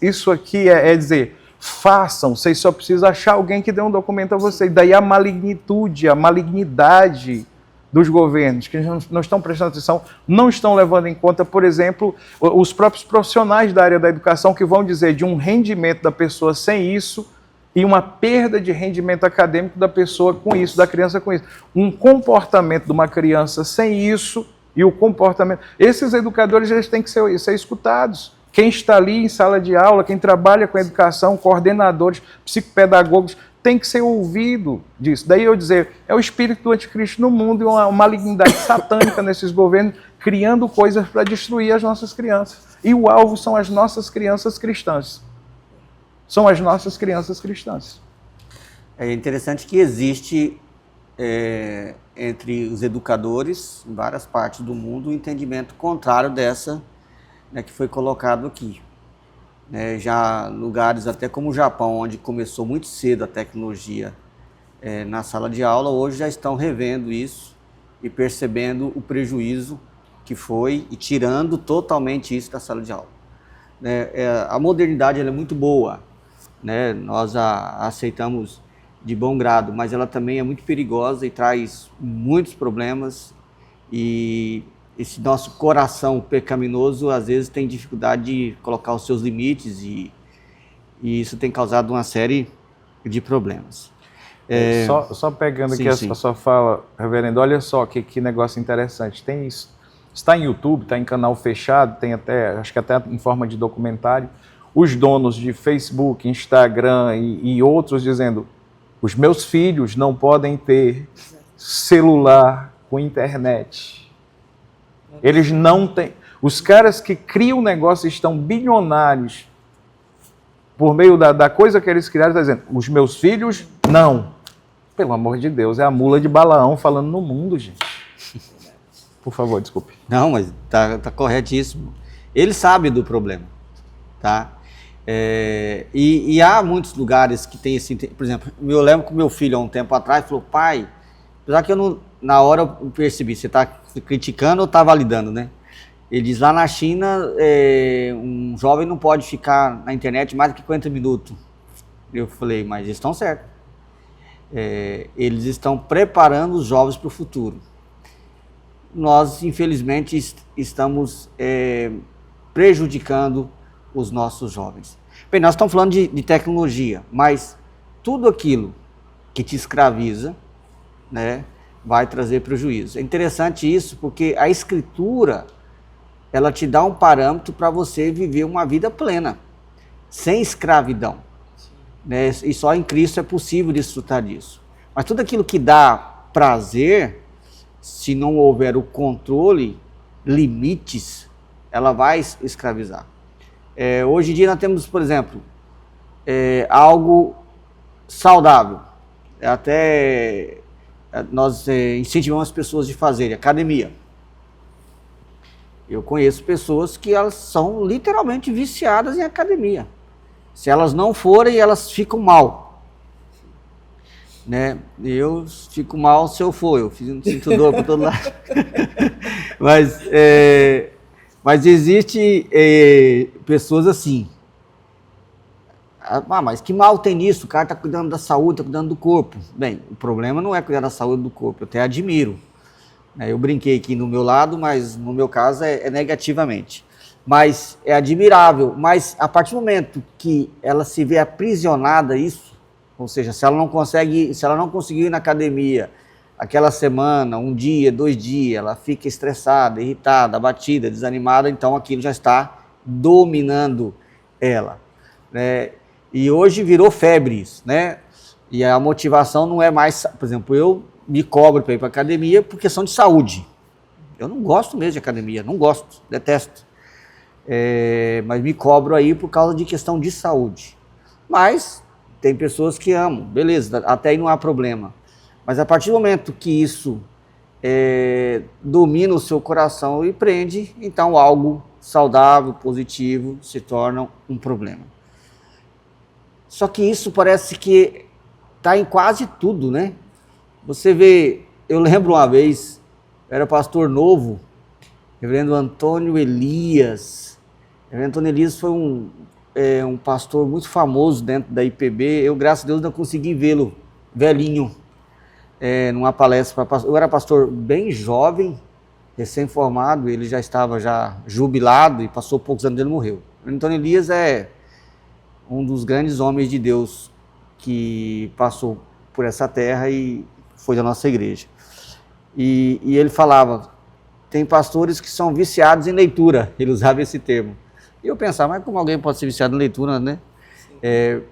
isso aqui é dizer, façam, vocês só precisam achar alguém que dê um documento a vocês. Daí a malignitude, a malignidade dos governos, que não estão prestando atenção, não estão levando em conta, por exemplo, os próprios profissionais da área da educação, que vão dizer de um rendimento da pessoa sem isso e uma perda de rendimento acadêmico da pessoa com isso, da criança com isso. Um comportamento de uma criança sem isso e o comportamento... Esses educadores, eles têm que ser escutados. Quem está ali em sala de aula, quem trabalha com educação, coordenadores, psicopedagogos, tem que ser ouvido disso. Daí eu dizer, é o espírito do anticristo no mundo e uma malignidade satânica nesses governos, criando coisas para destruir as nossas crianças. E o alvo são as nossas crianças cristãs. São as nossas crianças cristãs. É interessante que existe entre os educadores, em várias partes do mundo, um entendimento contrário dessa, né, que foi colocado aqui. Já lugares até como o Japão, onde começou muito cedo a tecnologia na sala de aula, hoje já estão revendo isso e percebendo o prejuízo que foi e tirando totalmente isso da sala de aula. A modernidade ela é muito boa, né? Nós a aceitamos de bom grado, mas ela também é muito perigosa e traz muitos problemas, e esse nosso coração pecaminoso às vezes tem dificuldade de colocar os seus limites e isso tem causado uma série de problemas. Só pegando sim, aqui a sua fala, reverendo, olha só que negócio interessante. Tem isso, está em YouTube, está em canal fechado, tem até, acho que até em forma de documentário, os donos de Facebook, Instagram e outros dizendo, os meus filhos não podem ter celular com internet. Eles não têm. Os caras que criam o negócio estão bilionários por meio da coisa que eles criaram, está dizendo, os meus filhos, não. Pelo amor de Deus, é a mula de Balaão falando no mundo, gente. Por favor, desculpe. Não, mas tá corretíssimo. Ele sabe do problema, tá? E há muitos lugares que tem esse... Por exemplo, eu lembro que o meu filho, há um tempo atrás, falou, pai, apesar que eu não... Na hora eu percebi, você está criticando ou está validando, né? Ele diz, lá na China, um jovem não pode ficar na internet mais do que 40 minutos. Eu falei, mas eles estão certos. Eles estão preparando os jovens para o futuro. Nós, infelizmente, estamos prejudicando os nossos jovens. Bem, nós estamos falando de tecnologia, mas tudo aquilo que te escraviza, né, vai trazer prejuízo. É interessante isso, porque a Escritura, ela te dá um parâmetro para você viver uma vida plena, sem escravidão. Né? E só em Cristo é possível desfrutar disso. Mas tudo aquilo que dá prazer, se não houver o controle, limites, ela vai escravizar. Hoje em dia nós temos, por exemplo, algo saudável. Até nós incentivamos as pessoas de fazerem academia. Eu conheço pessoas que elas são literalmente viciadas em academia. Se elas não forem, elas ficam mal. Né? Eu fico mal se eu for, eu sinto dor por todo lado. Mas existe pessoas assim. Mas que mal tem nisso? O cara está cuidando da saúde, está cuidando do corpo. Bem, o problema não é cuidar da saúde do corpo, eu até admiro. Eu brinquei aqui no meu lado, mas no meu caso é negativamente. Mas é admirável, mas a partir do momento que ela se vê aprisionada a isso, ou seja, se ela não conseguiu ir na academia aquela semana, um dia, 2 dias, ela fica estressada, irritada, abatida, desanimada, então aquilo já está dominando ela. Né? E hoje virou febre isso, né? E a motivação não é mais, por exemplo, eu me cobro para ir para academia por questão de saúde. Eu não gosto mesmo de academia, não gosto, detesto. Mas me cobro aí por causa de questão de saúde. Mas tem pessoas que amam, beleza, até aí não há problema. Mas a partir do momento que isso domina o seu coração e prende, então algo saudável, positivo, se torna um problema. Só que isso parece que está em quase tudo, né? Você vê, eu lembro uma vez, eu era pastor novo, reverendo Antônio Elias. Reverendo Antônio Elias foi um pastor muito famoso dentro da IPB. Eu, graças a Deus, não consegui vê-lo velhinho, numa palestra. Eu era pastor bem jovem, recém-formado, ele já estava jubilado e passou poucos anos e ele morreu. Antônio Elias é um dos grandes homens de Deus que passou por essa terra e foi da nossa igreja. E ele falava, tem pastores que são viciados em leitura, ele usava esse termo. E eu pensava, mas como alguém pode ser viciado em leitura, né?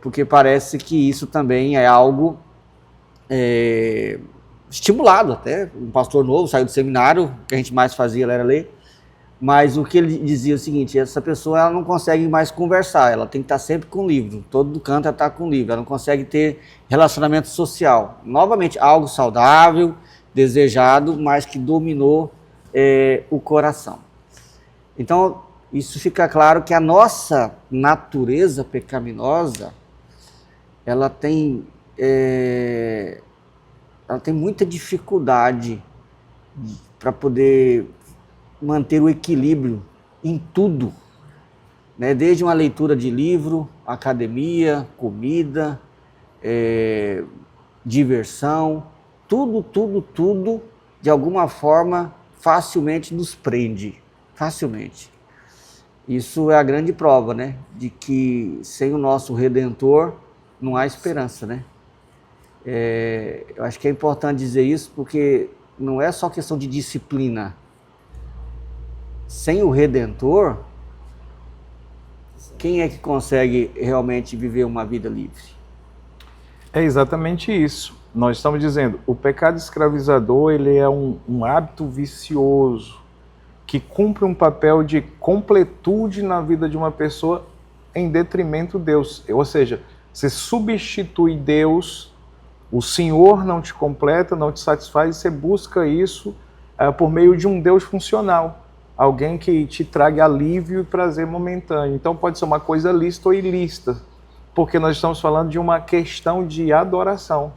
Porque parece que isso também é algo estimulado até. Um pastor novo saiu do seminário, o que a gente mais fazia era ler. Mas o que ele dizia é o seguinte, essa pessoa ela não consegue mais conversar, ela tem que estar sempre com o livro, todo canto ela está com o livro, ela não consegue ter relacionamento social. Novamente, algo saudável, desejado, mas que dominou o coração. Então, isso fica claro que a nossa natureza pecaminosa, ela tem muita dificuldade para poder manter o equilíbrio em tudo, né? Desde uma leitura de livro, academia, comida, diversão, tudo, de alguma forma facilmente nos prende, facilmente. Isso é a grande prova, né? De que sem o nosso Redentor não há esperança, né? Eu acho que é importante dizer isso porque não é só questão de disciplina. Sem o Redentor, quem é que consegue realmente viver uma vida livre? É exatamente isso. Nós estamos dizendo, o pecado escravizador, ele é um hábito vicioso que cumpre um papel de completude na vida de uma pessoa em detrimento de Deus. Ou seja, você substitui Deus, o Senhor não te completa, não te satisfaz, e você busca isso por meio de um Deus funcional. Alguém que te traga alívio e prazer momentâneo. Então pode ser uma coisa lícita ou ilícita, porque nós estamos falando de uma questão de adoração.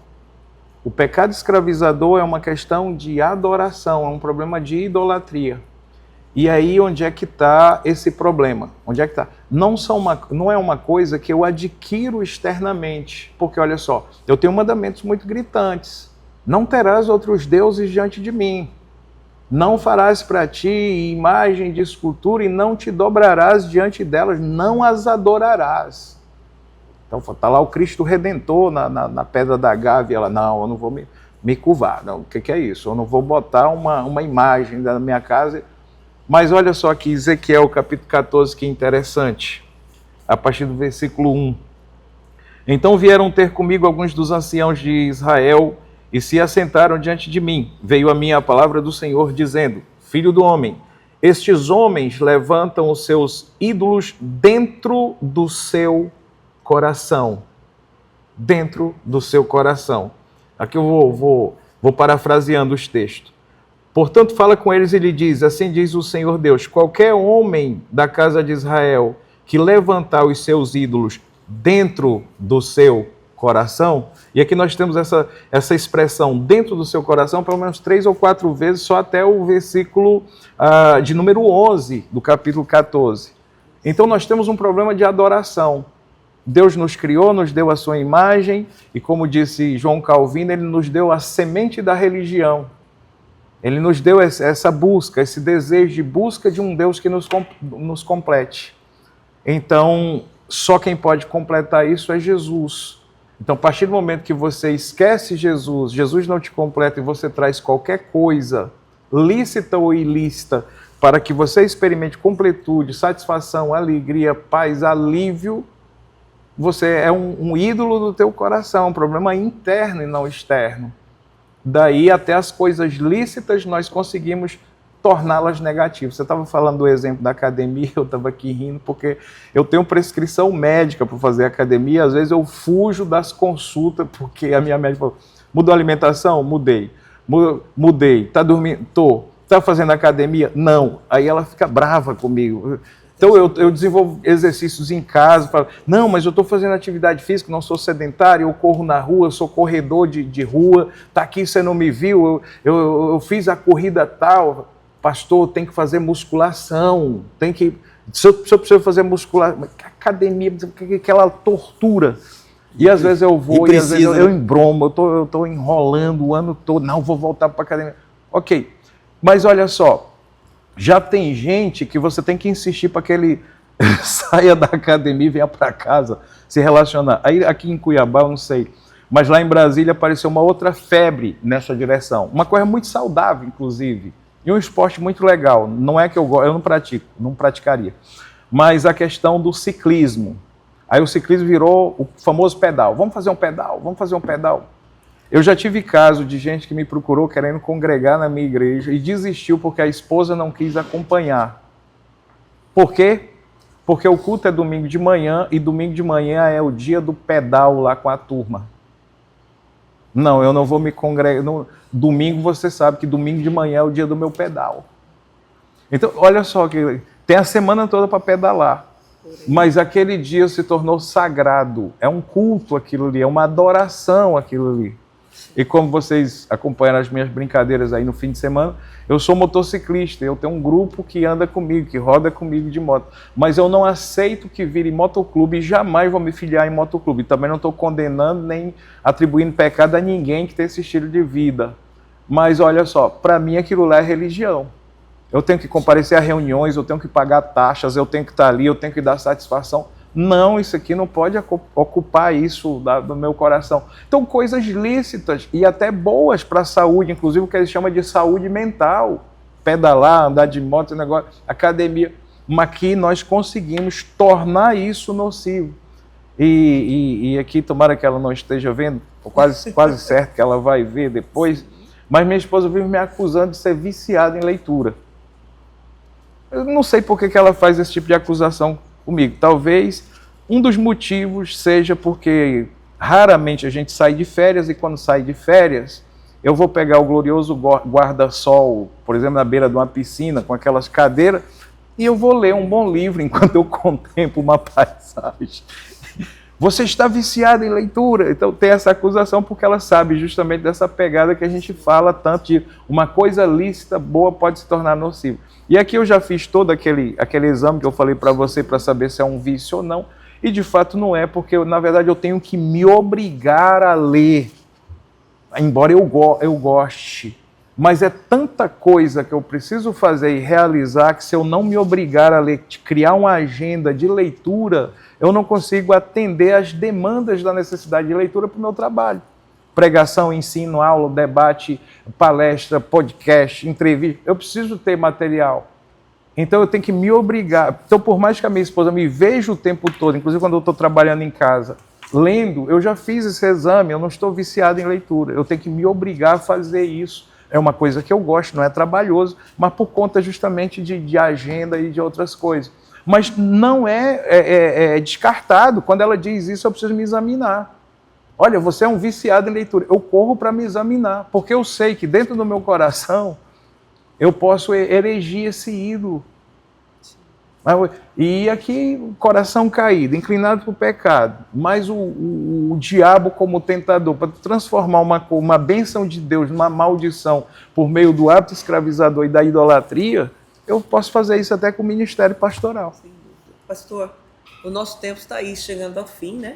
O pecado escravizador é uma questão de adoração, é um problema de idolatria. E aí onde é que está esse problema? Onde é que está? Não é uma coisa que eu adquiro externamente, porque olha só, eu tenho mandamentos muito gritantes. Não terás outros deuses diante de mim. Não farás para ti imagem de escultura e não te dobrarás diante delas, não as adorarás. Então está lá o Cristo Redentor na pedra da Gávea, ela, não, eu não vou me curvar, não, o que é isso? Eu não vou botar uma imagem da minha casa. Mas olha só aqui, Ezequiel capítulo 14, que interessante, a partir do versículo 1. Então vieram ter comigo alguns dos anciãos de Israel, e se assentaram diante de mim. Veio a mim a palavra do Senhor, dizendo, filho do homem, estes homens levantam os seus ídolos dentro do seu coração. Dentro do seu coração. Aqui eu vou parafraseando os textos. Portanto, fala com eles e lhe diz, assim diz o Senhor Deus, qualquer homem da casa de Israel que levantar os seus ídolos dentro do seu coração, e aqui nós temos essa expressão dentro do seu coração pelo menos 3 ou 4 vezes, só até o versículo de número 11 do capítulo 14. Então nós temos um problema de adoração. Deus nos criou, nos deu a sua imagem, e como disse João Calvino, ele nos deu a semente da religião. Ele nos deu essa busca, esse desejo de busca de um Deus que nos complete. Então, só quem pode completar isso é Jesus. Então, a partir do momento que você esquece Jesus, Jesus não te completa e você traz qualquer coisa, lícita ou ilícita, para que você experimente completude, satisfação, alegria, paz, alívio, você é um ídolo do teu coração, um problema interno e não externo. Daí até as coisas lícitas nós conseguimos torná-las negativas. Você estava falando do exemplo da academia, eu estava aqui rindo porque eu tenho prescrição médica para fazer academia, às vezes eu fujo das consultas porque a minha médica falou, mudou a alimentação? Mudei. Mudei. Está dormindo? Estou. Está fazendo academia? Não. Aí ela fica brava comigo. Então eu desenvolvo exercícios em casa, falo, não, mas eu estou fazendo atividade física, não sou sedentário, eu corro na rua, sou corredor de rua, está aqui, você não me viu, eu fiz a corrida tal. Pastor, tem que fazer musculação, se eu preciso fazer musculação, academia, aquela tortura. E às vezes eu vou, e às vezes eu embromo, eu estou enrolando o ano todo, não, vou voltar para a academia. Ok, mas olha só, já tem gente que você tem que insistir para que ele saia da academia e venha para casa se relacionar. Aí aqui em Cuiabá, eu não sei, mas lá em Brasília apareceu uma outra febre nessa direção, uma coisa muito saudável, inclusive. E um esporte muito legal, não é que eu não pratico, não praticaria, mas a questão do ciclismo. Aí o ciclismo virou o famoso pedal. Vamos fazer um pedal, vamos fazer um pedal. Eu já tive caso de gente que me procurou querendo congregar na minha igreja e desistiu porque a esposa não quis acompanhar. Por quê? Porque o culto é domingo de manhã e domingo de manhã é o dia do pedal lá com a turma. Não, eu não vou me congregar. Domingo, você sabe que domingo de manhã é o dia do meu pedal. Então, olha só, que tem a semana toda para pedalar. Mas aquele dia se tornou sagrado. É um culto aquilo ali, é uma adoração aquilo ali. E como vocês acompanharam as minhas brincadeiras aí no fim de semana, eu sou motociclista, eu tenho um grupo que anda comigo, que roda comigo de moto. Mas eu não aceito que vire motoclube e jamais vou me filiar em motoclube. Também não estou condenando nem atribuindo pecado a ninguém que tem esse estilo de vida. Mas olha só, para mim aquilo lá é religião. Eu tenho que comparecer a reuniões, eu tenho que pagar taxas, eu tenho que estar ali, eu tenho que dar satisfação. Não, isso aqui não pode ocupar isso do meu coração. Então, coisas lícitas e até boas para a saúde, inclusive o que eles chamam de saúde mental. Pedalar, andar de moto, negócio, academia. Mas aqui nós conseguimos tornar isso nocivo. E aqui, tomara que ela não esteja vendo, quase certo que ela vai ver depois, mas minha esposa vive me acusando de ser viciada em leitura. Eu não sei por que ela faz esse tipo de acusação comigo. Talvez um dos motivos seja porque raramente a gente sai de férias, e quando sai de férias, eu vou pegar o glorioso guarda-sol, por exemplo, na beira de uma piscina, com aquelas cadeiras, e eu vou ler um bom livro enquanto eu contemplo uma paisagem. Você está viciado em leitura. Então tem essa acusação porque ela sabe justamente dessa pegada que a gente fala tanto de uma coisa lícita, boa, pode se tornar nociva. E aqui eu já fiz todo aquele exame que eu falei para você para saber se é um vício ou não. E de fato não é, porque na verdade eu tenho que me obrigar a ler, embora eu goste. Mas é tanta coisa que eu preciso fazer e realizar que se eu não me obrigar a ler, criar uma agenda de leitura, eu não consigo atender às demandas da necessidade de leitura para o meu trabalho. Pregação, ensino, aula, debate, palestra, podcast, entrevista. Eu preciso ter material. Então eu tenho que me obrigar. Então, por mais que a minha esposa me veja o tempo todo, inclusive quando eu estou trabalhando em casa, lendo, eu já fiz esse exame, eu não estou viciado em leitura. Eu tenho que me obrigar a fazer isso. É uma coisa que eu gosto, não é trabalhoso, mas por conta justamente de agenda e de outras coisas. Mas não é descartado. Quando ela diz isso, eu preciso me examinar. Olha, você é um viciado em leitura. Eu corro para me examinar, porque eu sei que dentro do meu coração eu posso erigir esse ídolo. E aqui, coração caído, inclinado para o pecado, mas o diabo como tentador, para transformar uma bênção de Deus numa maldição por meio do hábito escravizador e da idolatria, eu posso fazer isso até com o ministério pastoral. Sem dúvida. Pastor, o nosso tempo está aí, chegando ao fim, né?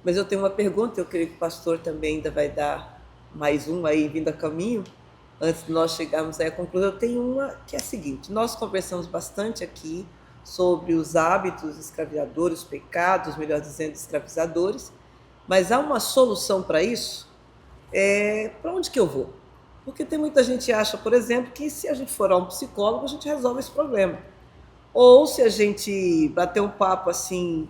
Mas eu tenho uma pergunta, eu creio que o pastor também ainda vai dar mais uma aí vindo a caminho, antes de nós chegarmos aí à conclusão. Eu tenho uma que é a seguinte: nós conversamos bastante aqui sobre os hábitos escravizadores, os pecados, melhor dizendo, escravizadores, mas há uma solução para isso? Para onde que eu vou? Porque tem muita gente que acha, por exemplo, que se a gente for a um psicólogo, a gente resolve esse problema. Ou se a gente bater um papo assim,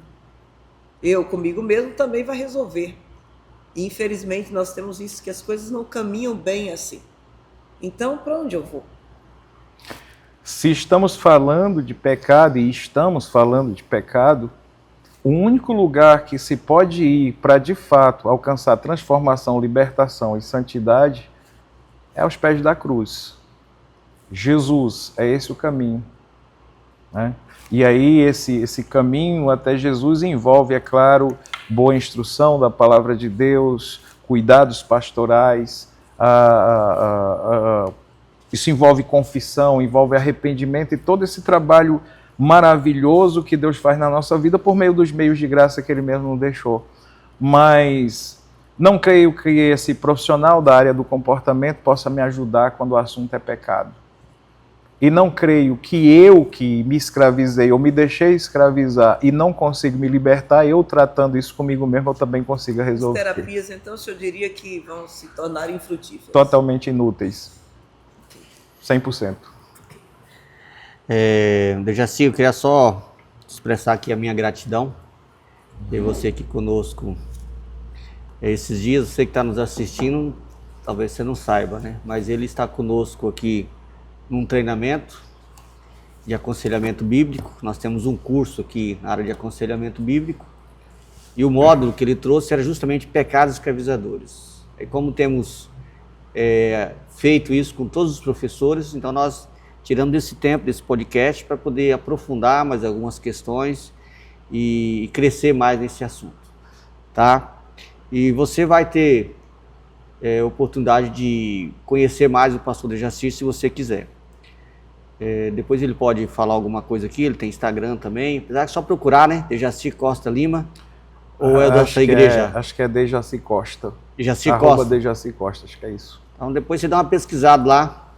eu comigo mesmo, também vai resolver. E, infelizmente, nós temos visto que as coisas não caminham bem assim. Então, para onde eu vou? Se estamos falando de pecado, e estamos falando de pecado, o único lugar que se pode ir para, de fato, alcançar transformação, libertação e santidade é aos pés da cruz. Jesus, é esse o caminho. Né? E aí esse caminho até Jesus envolve, é claro, boa instrução da palavra de Deus, cuidados pastorais, isso envolve confissão, envolve arrependimento e todo esse trabalho maravilhoso que Deus faz na nossa vida por meio dos meios de graça que Ele mesmo nos deixou. Mas não creio que esse profissional da área do comportamento possa me ajudar quando o assunto é pecado. E não creio que eu que me escravizei ou me deixei escravizar e não consigo me libertar, eu tratando isso comigo mesmo, eu também consiga resolver. As terapias, então, o senhor diria que vão se tornar infrutíferas? Totalmente inúteis. 100%. Dejaci, eu queria só expressar aqui a minha gratidão ter você aqui conosco esses dias. Você que está nos assistindo, talvez você não saiba, né? Mas ele está conosco aqui num treinamento de aconselhamento bíblico. Nós temos um curso aqui na área de aconselhamento bíblico e o módulo que ele trouxe era justamente pecados escravizadores. E como temos feito isso com todos os professores, então nós tiramos desse tempo, desse podcast, para poder aprofundar mais algumas questões e crescer mais nesse assunto, tá? E você vai ter oportunidade de conhecer mais o pastor Dejaci se você quiser. Depois ele pode falar alguma coisa aqui, ele tem Instagram também, apesar de só procurar, né? Dejaci Costa Lima, ou é da sua igreja? Acho que é Dejaci Costa. Dejaci Costa. Dejaci Costa, acho que é isso. Então depois você dá uma pesquisada lá,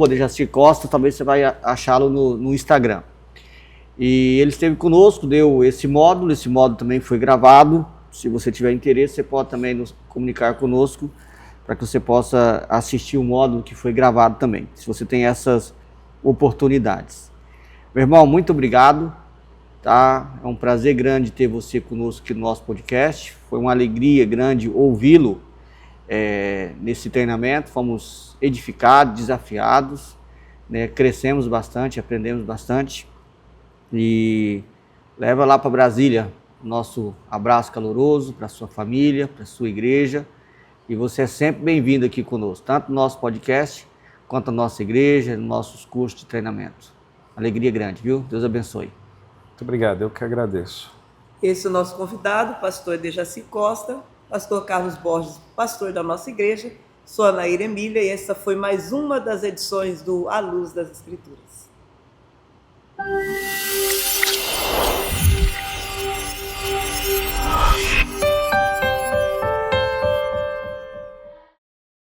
@Dejaci Costa, talvez você vai achá-lo no Instagram. E ele esteve conosco, deu esse módulo também foi gravado. Se você tiver interesse, você pode também nos comunicar conosco para que você possa assistir o módulo que foi gravado também, se você tem essas oportunidades. Meu irmão, muito obrigado, tá? É um prazer grande ter você conosco aqui no nosso podcast. Foi uma alegria grande ouvi-lo nesse treinamento. Fomos edificados, desafiados, né? Crescemos bastante, aprendemos bastante. E leva lá para Brasília nosso abraço caloroso para sua família, para sua igreja. E você é sempre bem-vindo aqui conosco, tanto no nosso podcast, quanto na nossa igreja, nos nossos cursos de treinamento. Alegria grande, viu? Deus abençoe. Muito obrigado, eu que agradeço. Esse é o nosso convidado, pastor Dejaci Costa, pastor Carlos Borges, pastor da nossa igreja. Sou a Nair Emília e essa foi mais uma das edições do A Luz das Escrituras.